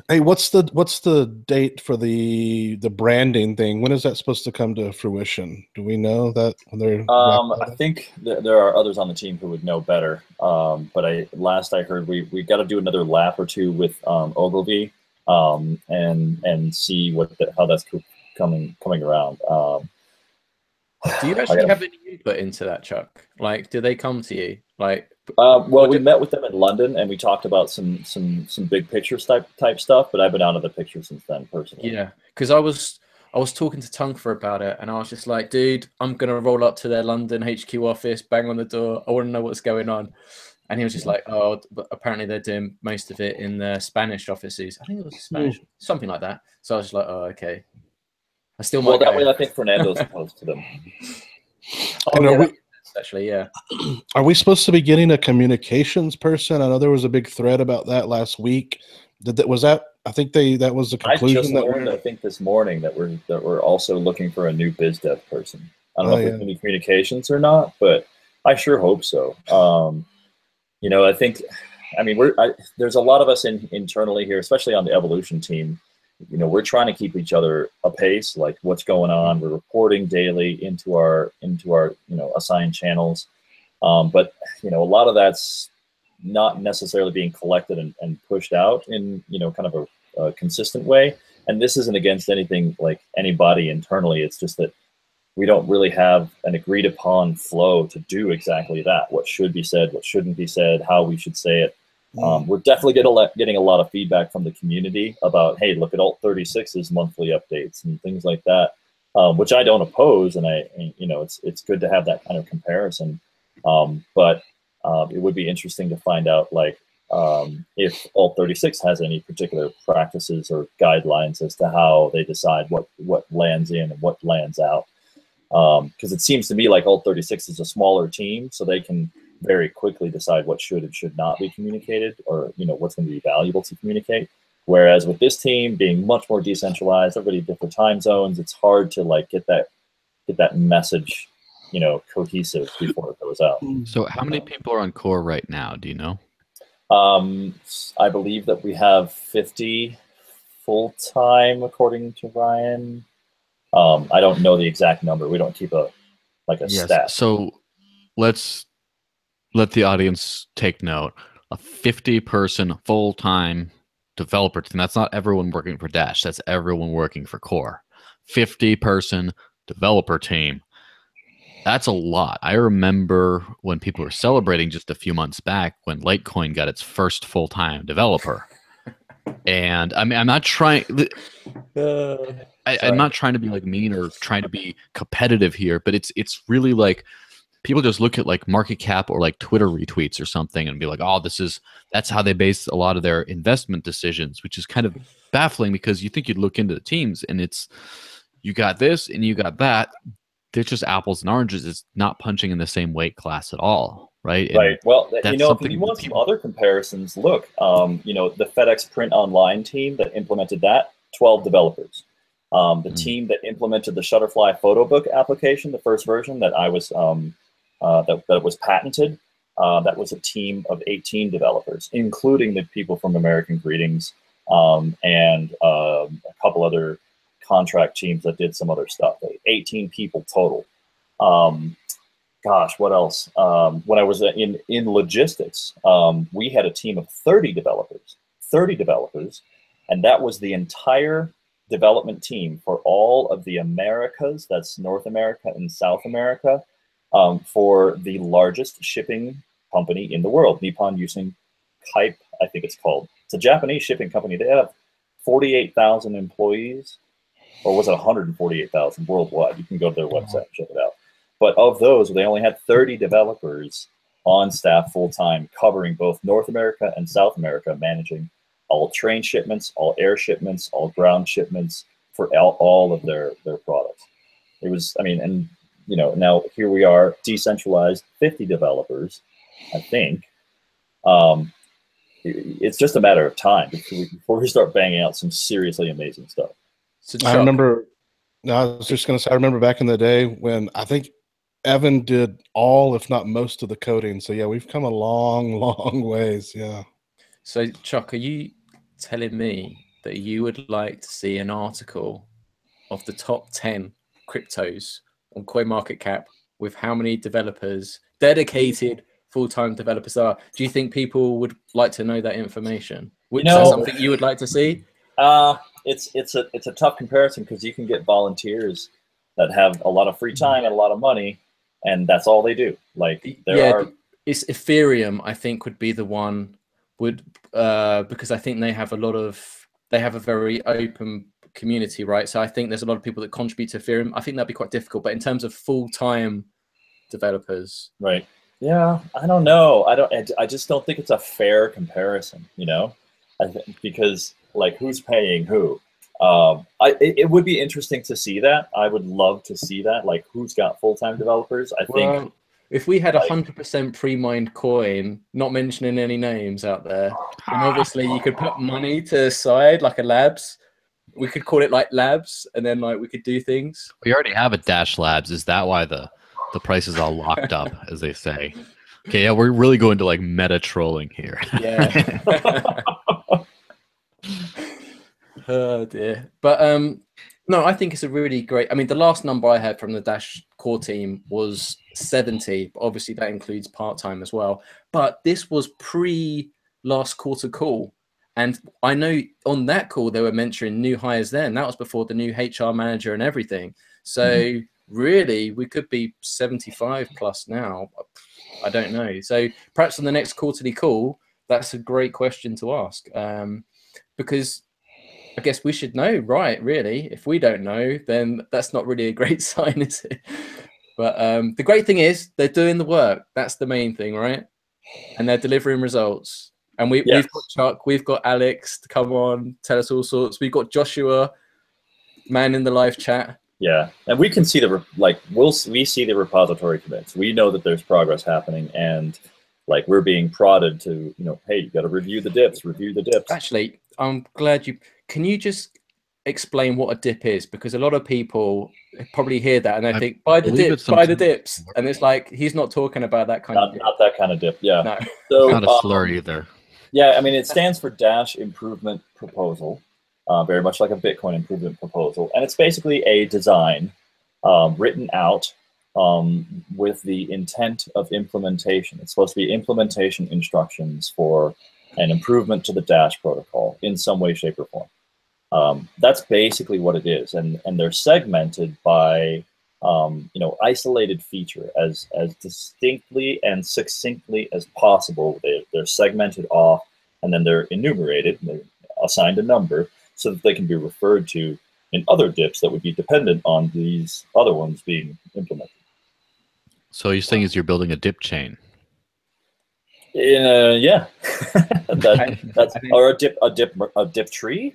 Hey, what's the date for the branding thing? When is that supposed to come to fruition? Do we know that? I think there are others on the team who would know better. But last I heard, we got to do another lap or two with Ogilvy, and see how that's coming around. Do you actually have any input into that, Chuck? Like, do they come to you? Like, well, we met with them in London and we talked about some big picture type stuff, but I've been out of the picture since then personally. Yeah, because I was talking to Tunker about it, and I was just like, dude, I'm gonna roll up to their London HQ office, bang on the door. I want to know what's going on. And he was just like, oh, but apparently they're doing most of it in the Spanish offices. I think it was Spanish, something like that. So I was just like, oh, okay. I still might that way I think Fernando's opposed to them. Actually, yeah. Are we supposed to be getting a communications person? I know there was a big thread about that last week. Was that? I think that was the conclusion. I just learned, I think, this morning that we're also looking for a new biz dev person. I don't know if it's any communications or not, but I sure hope so. I think, there's a lot of us internally here, especially on the Evolution team. We're trying to keep each other apace, like what's going on. We're reporting daily into our assigned channels. But a lot of that's not necessarily being collected and pushed out in, kind of a consistent way. And this isn't against anything like anybody internally. It's just that we don't really have an agreed upon flow to do exactly that. What should be said, what shouldn't be said, how we should say it. We're definitely getting a lot of feedback from the community about, hey, look at Alt36's monthly updates and things like that, which I don't oppose, and it's good to have that kind of comparison. But it would be interesting to find out, like, if Alt36 has any particular practices or guidelines as to how they decide what lands in and what lands out. Because it seems to me like Alt36 is a smaller team, so they can very quickly decide what should and should not be communicated, or what's going to be valuable to communicate. Whereas with this team being much more decentralized, everybody different time zones, it's hard to like get that message, cohesive before it goes out. So how many people are on core right now? Do you know? I believe that we have 50 full-time, according to Ryan. I don't know the exact number. We don't keep a stat. So let's let the audience take note. A 50-person full-time developer team. That's not everyone working for Dash. That's everyone working for core. 50-person developer team. That's a lot. I remember when people were celebrating just a few months back when Litecoin got its first full-time developer. And I mean, I'm not trying I'm not trying to be like mean or trying to be competitive here, but it's really like people just look at like market cap or like Twitter retweets or something and be like, oh, that's how they base a lot of their investment decisions, which is kind of baffling because you think you'd look into the teams and it's you got this and you got that. They're just apples and oranges. It's not punching in the same weight class at all, right? And right. Well, if you want some other comparisons, look, the FedEx Print Online team that implemented that, 12 developers. The team that implemented the Shutterfly photo book application, the first version that I was that was patented, that was a team of 18 developers, including the people from American Greetings and a couple other contract teams that did some other stuff. 18 people total. Gosh, what else? When I was in logistics, we had a team of 30 developers, and that was the entire development team for all of the Americas, that's North America and South America, for the largest shipping company in the world, Nippon Yusen Kaipe, I think it's called. It's a Japanese shipping company. They have 48,000 employees, or was it 148,000 worldwide? You can go to their website and check it out. But of those, they only had 30 developers on staff full-time, covering both North America and South America, managing all train shipments, all air shipments, all ground shipments for all of their products. It was, I mean, and now here we are, decentralized, 50 developers, I think. It's just a matter of time before we start banging out some seriously amazing stuff. So I remember, I was just going to say, I remember back in the day when I think Evan did all, if not most of the coding. So yeah, we've come a long, long ways. Yeah. So Chuck, are you telling me that you would like to see an article of the top 10 cryptos on CoinMarketCap with how many developers, dedicated full-time developers are? Do you think people would like to know that information? Is that something you would like to see? It's a tough comparison because you can get volunteers that have a lot of free time and a lot of money, and that's all they do. Like it's Ethereum, I think, would be the one because I think they have a very open community, right? So I think there's a lot of people that contribute to Ethereum. I think that'd be quite difficult, but in terms of full-time developers, right? Yeah, I don't know. I just don't think it's a fair comparison, because like who's paying who? It would be interesting to see that. I would love to see that, like who's got full-time developers. I think if we had 100% pre-mined coin, not mentioning any names out there, and obviously you could put money to the side like a labs. We could call it like labs, and then like we could do things. We already have a Dash Labs. Is that why the price is all locked up, as they say? Okay, yeah, we're really going to like meta trolling here. Yeah. Oh dear. But no, I think it's a really great. I mean, the last number I had from the Dash core team was 70. But obviously, that includes part-time as well. But this was pre-last quarter call. And I know on that call, they were mentioning new hires then. That was before the new HR manager and everything. So really, we could be 75 plus now. I don't know. So perhaps on the next quarterly call, that's a great question to ask. Because I guess we should know, right? Really, if we don't know, then that's not really a great sign, is it? But the great thing is they're doing the work. That's the main thing, right? And they're delivering results. And we've got Chuck, we've got Alex to come on, tell us all sorts. We've got Joshua, man in the live chat, Yeah, and we can see we see the repository commits. We know that there's progress happening, and like we're being prodded to, hey, you got to review the dips, review the dips. Actually, I'm glad can you just explain what a dip is? Because a lot of people probably hear that and they think, buy the dips. And it's like, he's not talking about that kind of dip. Not that kind of dip, yeah. No. So, not a slur either. Yeah, I mean, it stands for Dash Improvement Proposal, very much like a Bitcoin improvement proposal. And it's basically a design written out with the intent of implementation. It's supposed to be implementation instructions for an improvement to the Dash protocol in some way, shape, or form. That's basically what it is. And they're segmented by isolated feature as distinctly and succinctly as possible. They're segmented off, and then they're enumerated, and they're assigned a number so that they can be referred to in other dips that would be dependent on these other ones being implemented. So you're saying you're building a dip chain? Yeah, or a dip tree.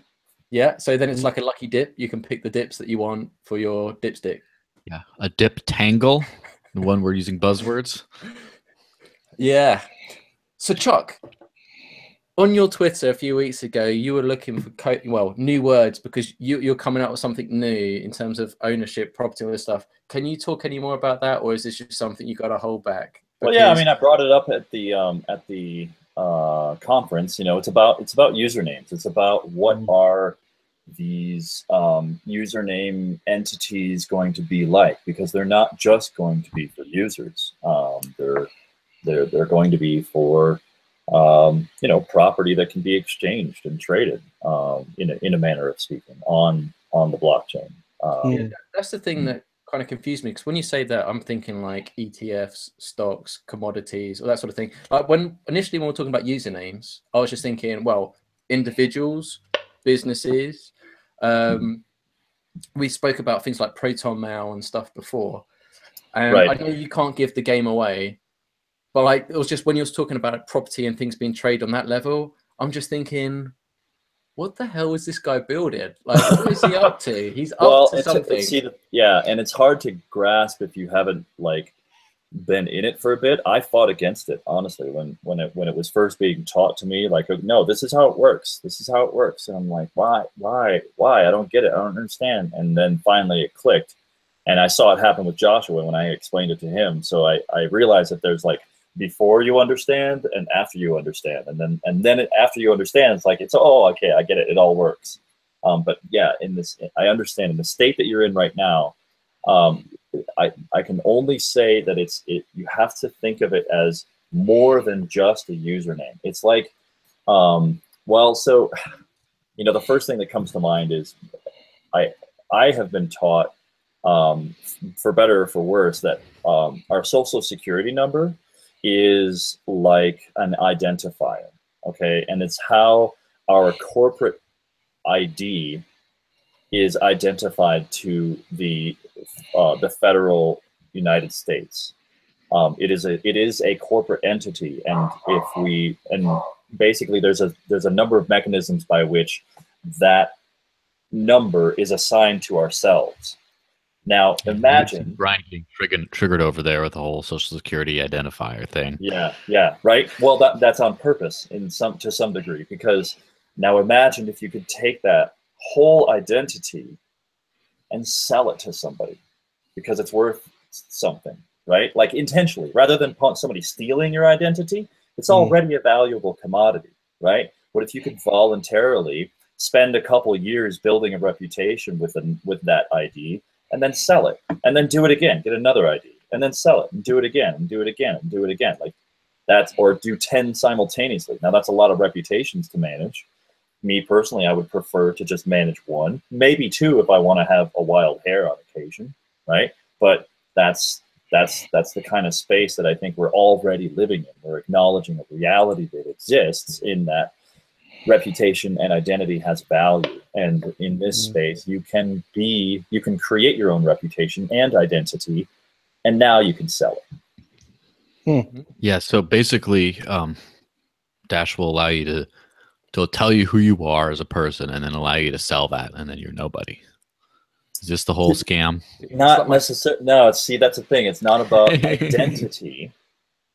Yeah, so then it's like a lucky dip. You can pick the dips that you want for your dipstick. Yeah, a dip tangle, the one we're using buzzwords. Yeah. So Chuck, on your Twitter a few weeks ago, you were looking for new words because you're coming out with something new in terms of ownership, property, all this stuff. Can you talk any more about that, or is this just something you got to hold back? Well, yeah, I mean, I brought it up at the conference. It's about usernames. It's about what are these username entities going to be like, because they're not just going to be for users. They're going to be for property that can be exchanged and traded in a manner of speaking on the blockchain. That's the thing that kind of confused me, because when you say that, I'm thinking like ETFs, stocks, commodities, all that sort of thing. Like when we were talking about usernames, I was just thinking, well, individuals, businesses. We spoke about things like Proton Mail and stuff before. Right. I know you can't give the game away, but like it was just when you was talking about property and things being traded on that level, I'm just thinking, what the hell is this guy building? Like, what is he up to? He's up to something. And it's hard to grasp if you haven't been in it for a bit. I fought against it, honestly, when it was first being taught to me. Like, no, this is how it works. This is how it works. And I'm like, why? I don't get it. I don't understand. And then finally it clicked, and I saw it happen with Joshua when I explained it to him. So I realized that there's before you understand and after you understand, and then after you understand, it's okay, I get it, it all works. But yeah, I understand in the state that you're in right now. I can only say that you have to think of it as more than just a username. It's like, the first thing that comes to mind is I have been taught, for better or for worse, that our social security number is like an identifier, okay? And it's how our corporate ID is identified to the federal United States. It is a corporate entity, and basically there's a number of mechanisms by which that number is assigned to ourselves. Now imagine Brian getting triggered over there with the whole social security identifier thing. Yeah, right. Well, that's on purpose to some degree, because now imagine if you could take that whole identity and sell it to somebody because it's worth something, right? Like intentionally, rather than somebody stealing your identity, it's already a valuable commodity, right? What if you could voluntarily spend a couple years building a reputation with that ID, and then sell it, and then do it again, get another ID, and then sell it, and do it again, and do it again, and do it again, or do 10 simultaneously. Now that's a lot of reputations to manage. Me personally, I would prefer to just manage one, maybe two if I want to have a wild hair on occasion, right? But that's the kind of space that I think we're already living in. We're acknowledging a reality that exists, in that reputation and identity has value, and in this space you can create your own reputation and identity, and now you can sell it. Yeah, so basically Dash will allow you to tell you who you are as a person, and then allow you to sell that, and then you're nobody. Is this the whole scam? Not necessarily. No, see, that's the thing. It's not about identity.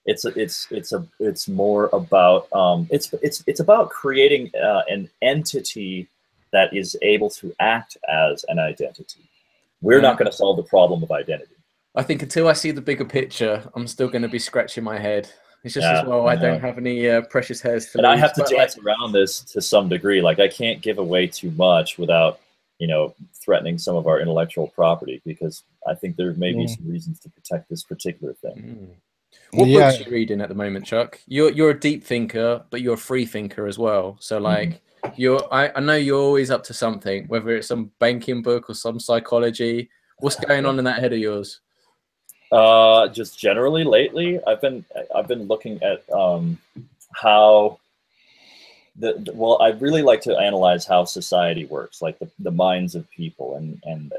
It's more about it's about creating an entity that is able to act as an identity. We're not going to solve the problem of identity. I think until I see the bigger picture, I'm still going to be scratching my head. It's just as well I don't have any precious hairs to lose. And I have to dance around this to some degree. Like, I can't give away too much without, you know, threatening some of our intellectual property, because I think there may be some reasons to protect this particular thing. What books are you reading at the moment, Chuck? You're a deep thinker, but you're a free thinker as well. So like I know you're always up to something, whether it's some banking book or some psychology. What's going on in that head of yours? Just generally lately, I've been looking at how well, I really like to analyze how society works, like the minds of people, and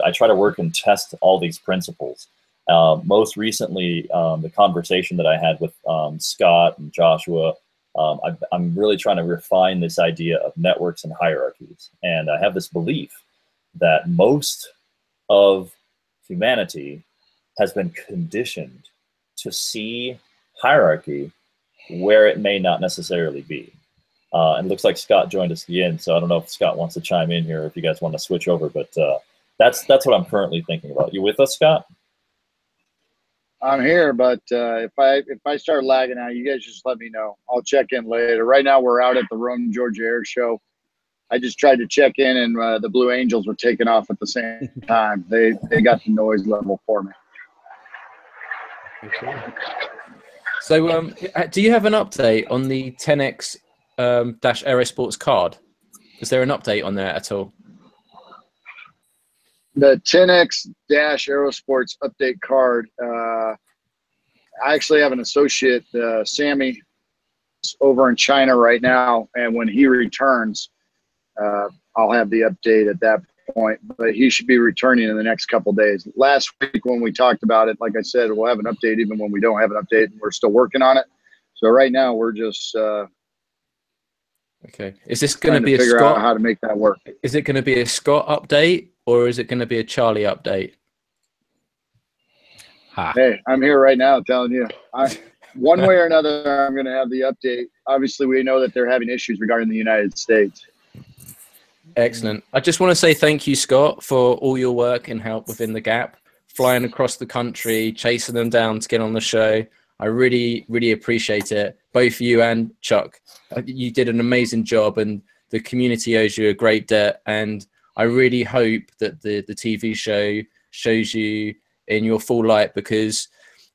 I try to work and test all these principles. Most recently, the conversation that I had with Scott and Joshua, I'm really trying to refine this idea of networks and hierarchies. And I have this belief that most of humanity has been conditioned to see hierarchy where it may not necessarily be. And it looks like Scott joined us again, so I don't know if Scott wants to chime in here, if you guys want to switch over, but that's what I'm currently thinking about. You with us, Scott? I'm here, but if I start lagging out, you guys just let me know. I'll check in later. Right now, we're out at the Rome, Georgia Air Show. I just tried to check in, and the Blue Angels were taking off at the same time. They got the noise level for me. So, do you have an update on the 10x Dash Aerosports card? Is there an update on there at all? The 10x Dash Aerosports update card. I actually have an associate, Sammy, over in China right now, and when he returns, I'll have the update at that point. But he should be returning in the next couple of days. Last week when we talked about it, like I said, we'll have an update even when we don't have an update, and we're still working on it. So right now we're just okay. Is this going to be figure out how to make that work? Is it going to be a Scott update, or is it going to be a Charlie update? Hey, I'm here right now telling you. One way or another, I'm going to have the update. Obviously, we know that they're having issues regarding the United States. Excellent. I just want to say thank you, Scott, for all your work and help within the Gap, flying across the country, chasing them down to get on the show. I really, really appreciate it. Both you and Chuck. You did an amazing job, and the community owes you a great debt. And I really hope that the TV show shows you in your full light, because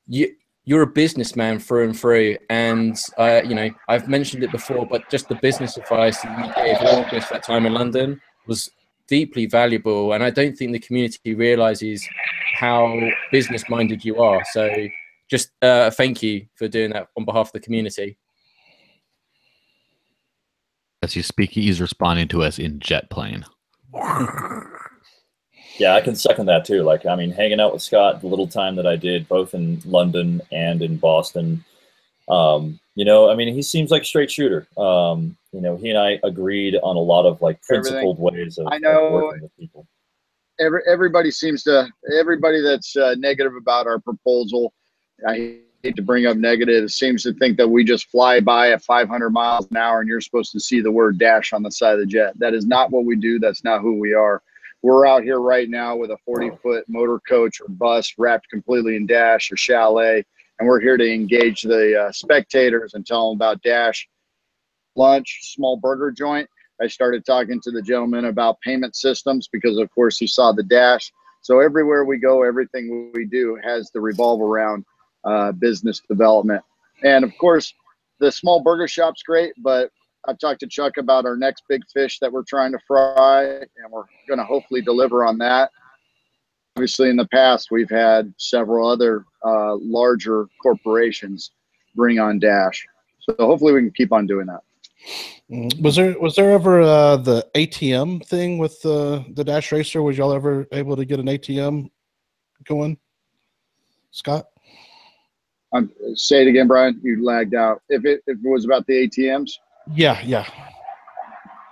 you're a businessman through and through. And you know, I've mentioned it before, but just the business advice that you gave August that time in London was deeply valuable. And I don't think the community realizes how business minded you are. So just thank you for doing that on behalf of the community. As you speak, he's responding to us in jet plane. Yeah, I can second that too. Like, I mean, hanging out with Scott the little time that I did, both in London and in Boston, you know, I mean, he seems like a straight shooter. You know, he and I agreed on a lot of like principled ways of working with people. Everybody that's negative about our proposal, I hate to bring up negative, seems to think that we just fly by at 500 miles an hour and you're supposed to see the word Dash on the side of the jet. That is not what we do. That's not who we are. We're out here right now with a 40-foot motor coach or bus wrapped completely in Dash or Chalet, and we're here to engage the spectators and tell them about Dash lunch, small burger joint. I started talking to the gentleman about payment systems because, of course, he saw the Dash. So everywhere we go, everything we do has to revolve around business development. And, of course, the small burger shop's great, but I've talked to Chuck about our next big fish that we're trying to fry, and we're going to hopefully deliver on that. Obviously, in the past, we've had several other larger corporations bring on Dash. So hopefully we can keep on doing that. Was there ever the ATM thing with the Dash Racer? Was y'all ever able to get an ATM going, Scott? Say it again, Brian. You lagged out. If it was about the ATMs? Yeah.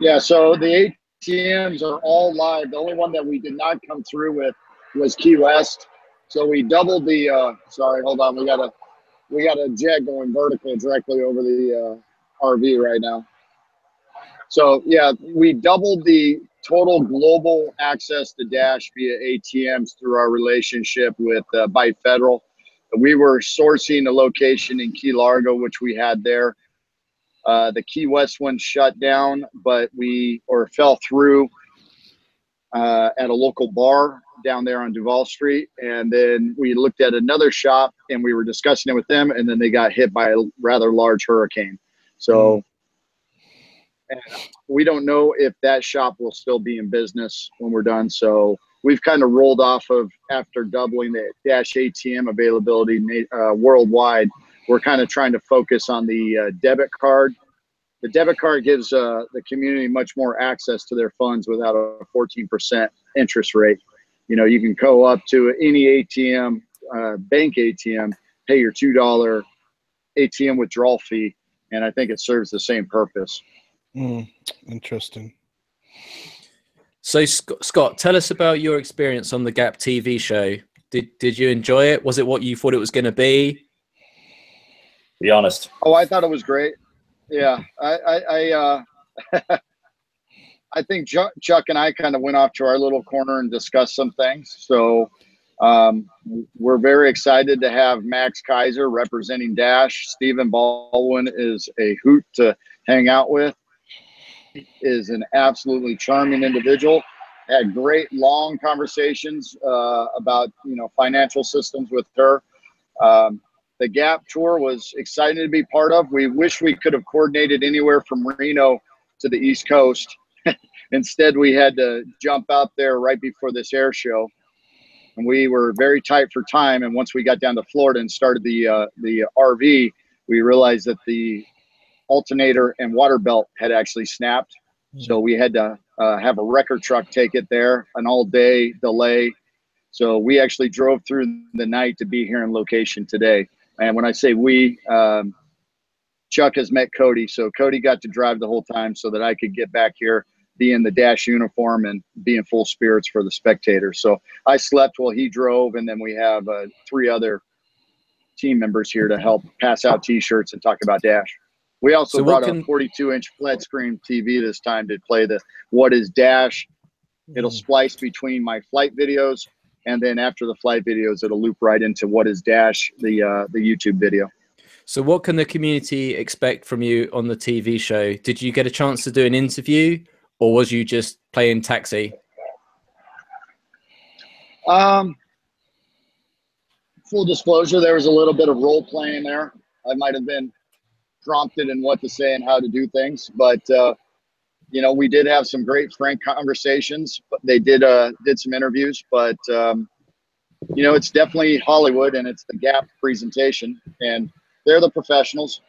Yeah, so the ATMs are all live. The only one that we did not come through with was Key West. So we doubled the, sorry, hold on. We got a jet going vertical directly over the RV right now. So yeah, we doubled the total global access to Dash via ATMs through our relationship with Byte Federal. We were sourcing a location in Key Largo, which we had there. The Key West one shut down, but fell through at a local bar down there on Duval Street. And then we looked at another shop and we were discussing it with them, and then they got hit by a rather large hurricane. So we don't know if that shop will still be in business when we're done. So we've kind of rolled off of, after doubling the Dash ATM availability worldwide, we're kind of trying to focus on the debit card. The debit card gives the community much more access to their funds without a 14% interest rate. You know, you can go up to any ATM, bank ATM, pay your $2 ATM withdrawal fee, and I think it serves the same purpose. Interesting. So Scott, tell us about your experience on the Gap TV show. Did you enjoy it? Was it what you thought it was going to be? Be honest. Oh, I thought it was great. Yeah, I think Chuck and I kind of went off to our little corner and discussed some things. So we're very excited to have Max Kaiser representing Dash. Stephen Baldwin is a hoot to hang out with. He is an absolutely charming individual. Had great long conversations about, you know, financial systems with her. The Gap tour was exciting to be part of. We wish we could have coordinated anywhere from Reno to the East Coast. Instead, we had to jump out there right before this air show. And we were very tight for time. And once we got down to Florida and started the RV, we realized that the alternator and water belt had actually snapped. So we had to have a wrecker truck take it there, an all-day delay. So we actually drove through the night to be here in location today. And when I say we, Chuck has met Cody. So Cody got to drive the whole time so that I could get back here, be in the Dash uniform, and be in full spirits for the spectators. So I slept while he drove, and then we have 3 other team members here to help pass out T-shirts and talk about Dash. We also brought a 42-inch flat screen TV this time to play the What is Dash. It'll splice between my flight videos, and then after the flight videos, it'll loop right into What is Dash, the YouTube video. So what can the community expect from you on the TV show? Did you get a chance to do an interview, or was you just playing taxi? Full disclosure, there was a little bit of role playing there. I might have been prompted in what to say and how to do things, but you know, we did have some great frank conversations. They did some interviews, but you know, it's definitely Hollywood, and it's the Gap presentation, and they're the professionals.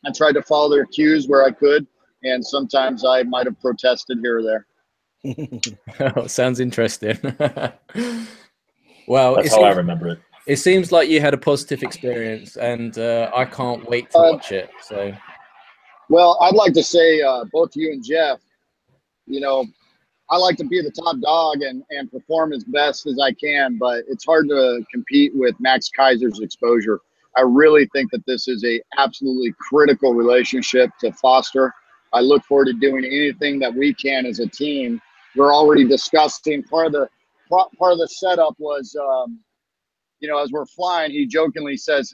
I tried to follow their cues where I could, and sometimes I might have protested here or there. Oh, sounds interesting. Well, that's how I remember it. It seems like you had a positive experience, and I can't wait to watch it. So, well, I'd like to say both you and Jeff, you know, I like to be the top dog and perform as best as I can, but it's hard to compete with Max Kaiser's exposure. I really think that this is a absolutely critical relationship to foster. I look forward to doing anything that we can as a team. We're already discussing part of the setup was, you know, as we're flying, he jokingly says,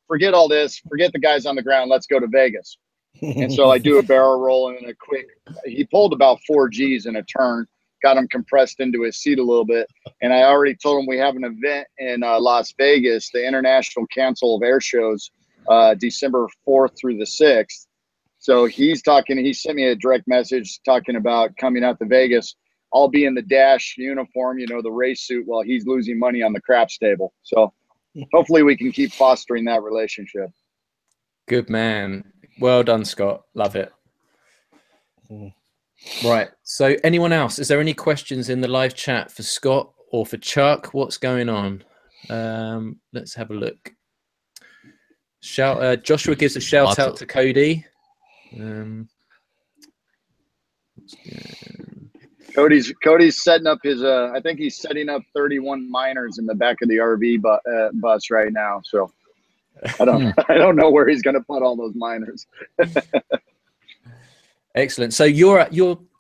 "Forget all this, forget the guys on the ground, let's go to Vegas." And so I do a barrel roll and a quick, he pulled about 4 Gs in a turn, got him compressed into his seat a little bit. And I already told him we have an event in Las Vegas, the International Council of Air Shows, December 4th through the 6th. So he's talking, he sent me a direct message talking about coming out to Vegas. I'll be in the Dash uniform, you know, the race suit, while he's losing money on the craps table. So hopefully we can keep fostering that relationship. Good man. Well done, Scott. Love it. Right. So anyone else? Is there any questions in the live chat for Scott or for Chuck? What's going on? Let's have a look. Joshua gives a shout out to Cody. Cody's setting up his. I think he's setting up 31 miners in the back of the RV bus right now. So I don't know where he's going to put all those miners. Excellent. So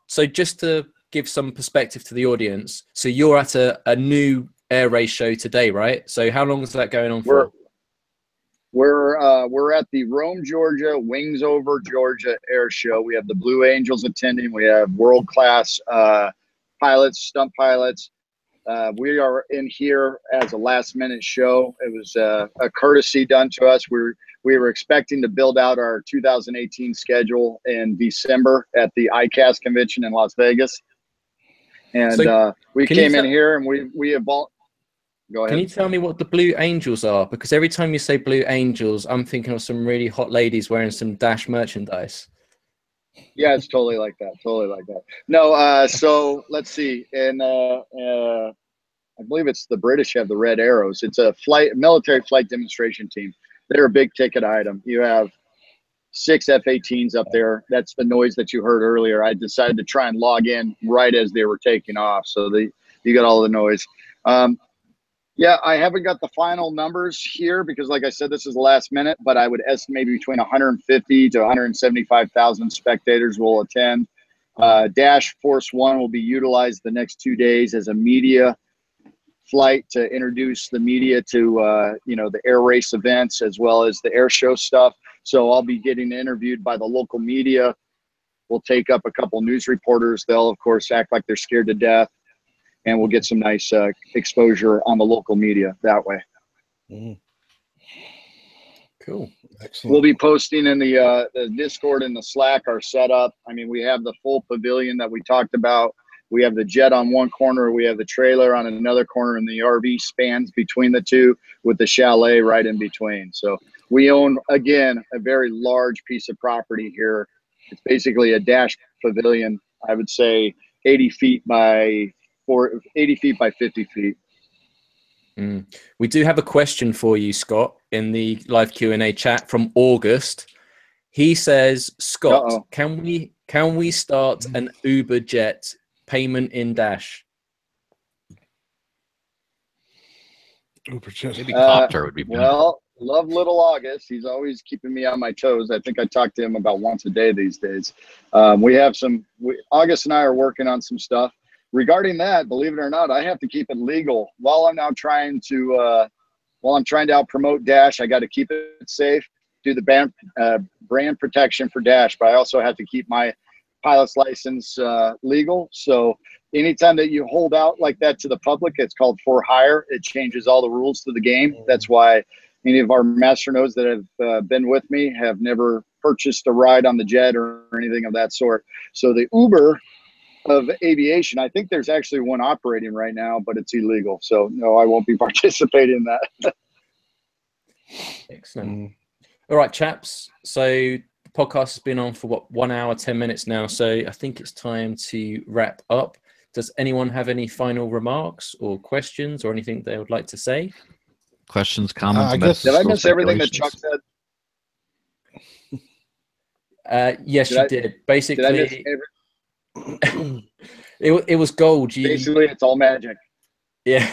so just to give some perspective to the audience, so you're at a new air race show today, right? So how long is that going on for? We're at the Rome, Georgia, Wings Over Georgia Air Show. We have the Blue Angels attending. We have world-class pilots, stunt pilots. We are in here as a last-minute show. It was a courtesy done to us. We were expecting to build out our 2018 schedule in December at the ICAST convention in Las Vegas, and so we came in here and we evolved. Go ahead. Can you tell me what the Blue Angels are? Because every time you say Blue Angels, I'm thinking of some really hot ladies wearing some Dash merchandise. Yeah, it's totally like that. Totally like that. No, so let's see. And I believe it's the British have the Red Arrows. It's a military flight demonstration team. They're a big ticket item. You have 6 F-18s up there. That's the noise that you heard earlier. I decided to try and log in right as they were taking off, so you got all the noise. Yeah, I haven't got the final numbers here because, like I said, this is the last minute, but I would estimate between 150 to 175,000 spectators will attend. Dash Force One will be utilized the next 2 days as a media flight to introduce the media to, the air race events as well as the air show stuff. So I'll be getting interviewed by the local media. We'll take up a couple news reporters. They'll, of course, act like they're scared to death. And we'll get some nice exposure on the local media that way. Cool. Excellent. We'll be posting in the Discord and the Slack our setup. I mean, we have the full pavilion that we talked about. We have the jet on one corner. We have the trailer on another corner, and the RV spans between the two with the chalet right in between. So we own, again, a very large piece of property here. It's basically a Dash pavilion, I would say 80 feet by 50 feet. We do have a question for you, Scott, in the live Q&A chat from August. He says, Scott, can we start an Uber jet payment in Dash? Uber jet. Maybe copter would be better. Well, love little August. He's always keeping me on my toes. I think I talk to him about once a day these days. August and I are working on some stuff. Regarding that, believe it or not, I have to keep it legal while I'm now trying to out promote Dash. I got to keep it safe, do the brand protection for Dash, but I also have to keep my pilot's license legal. So anytime that you hold out like that to the public, it's called for hire. It changes all the rules to the game. That's why any of our masternodes that have been with me have never purchased a ride on the jet or anything of that sort. So the Uber of aviation, I think there's actually one operating right now, but it's illegal. So no, I won't be participating in that. Excellent. All right, chaps. So the podcast has been on for what, 1 hour, 10 minutes now. So I think it's time to wrap up. Does anyone have any final remarks or questions or anything they would like to say? Questions, comments? Did I miss everything that Chuck said? Yes, you did. Basically, did I miss it was gold. Basically, it's all magic. Yeah.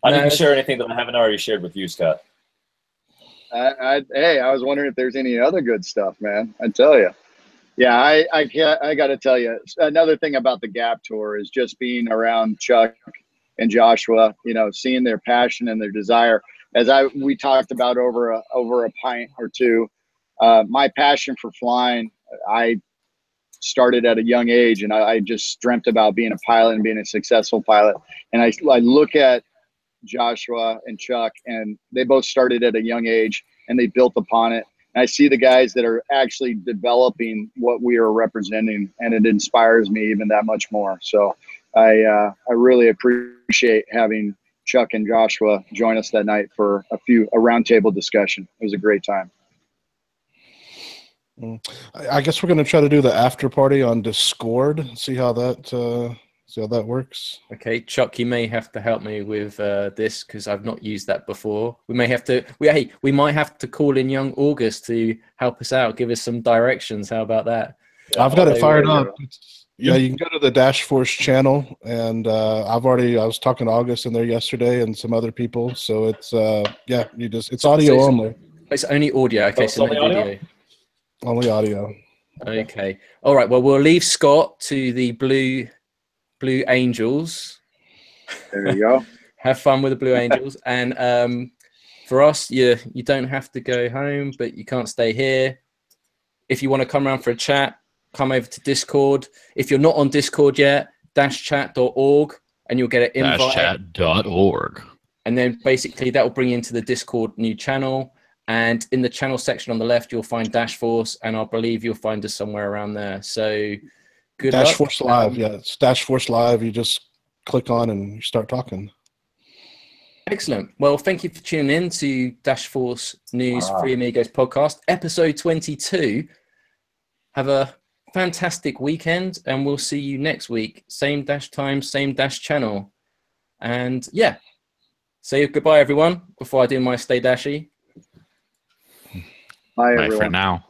I didn't share anything that I haven't already shared with you, Scott. I was wondering if there's any other good stuff, man. I tell you. Yeah, I got to tell you, another thing about the Gap Tour is just being around Chuck and Joshua, seeing their passion and their desire. As we talked about over a pint or two, my passion for flying, I started at a young age, and I just dreamt about being a pilot and being a successful pilot. And I look at Joshua and Chuck, and they both started at a young age, and they built upon it. And I see the guys that are actually developing what we are representing, and it inspires me even that much more. So I really appreciate having Chuck and Joshua join us that night for a roundtable discussion. It was a great time. I guess we're going to try to do the after party on Discord. See how that works. Okay, Chuck, you may have to help me with this because I've not used that before. We might have to call in young August to help us out, give us some directions. How about that? I've got it They fired will. up. Yeah, you can go to the Dash Force channel, and I was talking to August in there yesterday and some other people. So it's it's audio only. It's only audio. Okay, it's so no only audio? video. Only audio. Okay. All right. Well, we'll leave Scott to the Blue Angels. There you go. Have fun with the Blue Angels. And for us, you don't have to go home, but you can't stay here. If you want to come around for a chat, come over to Discord. If you're not on Discord yet, dashchat.org, and you'll get an invite. Dashchat.org. And then basically that will bring you into the Discord new channel. And in the channel section on the left, you'll find Dash Force, and I believe you'll find us somewhere around there. So good Dash luck. Force Live. Yeah, it's Dash Force Live. You just click on and you start talking. Excellent. Well, thank you for tuning in to Dash Force News Free Amigos podcast, episode 22. Have a fantastic weekend, and we'll see you next week. Same Dash time, same Dash channel. And yeah, say goodbye, everyone, before I do my Stay Dashy. Bye, Bye everyone. for now.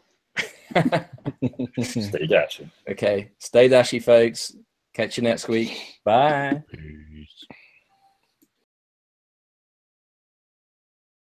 Stay dashing. Okay, stay dashy, folks. Catch you next week. Bye. Peace.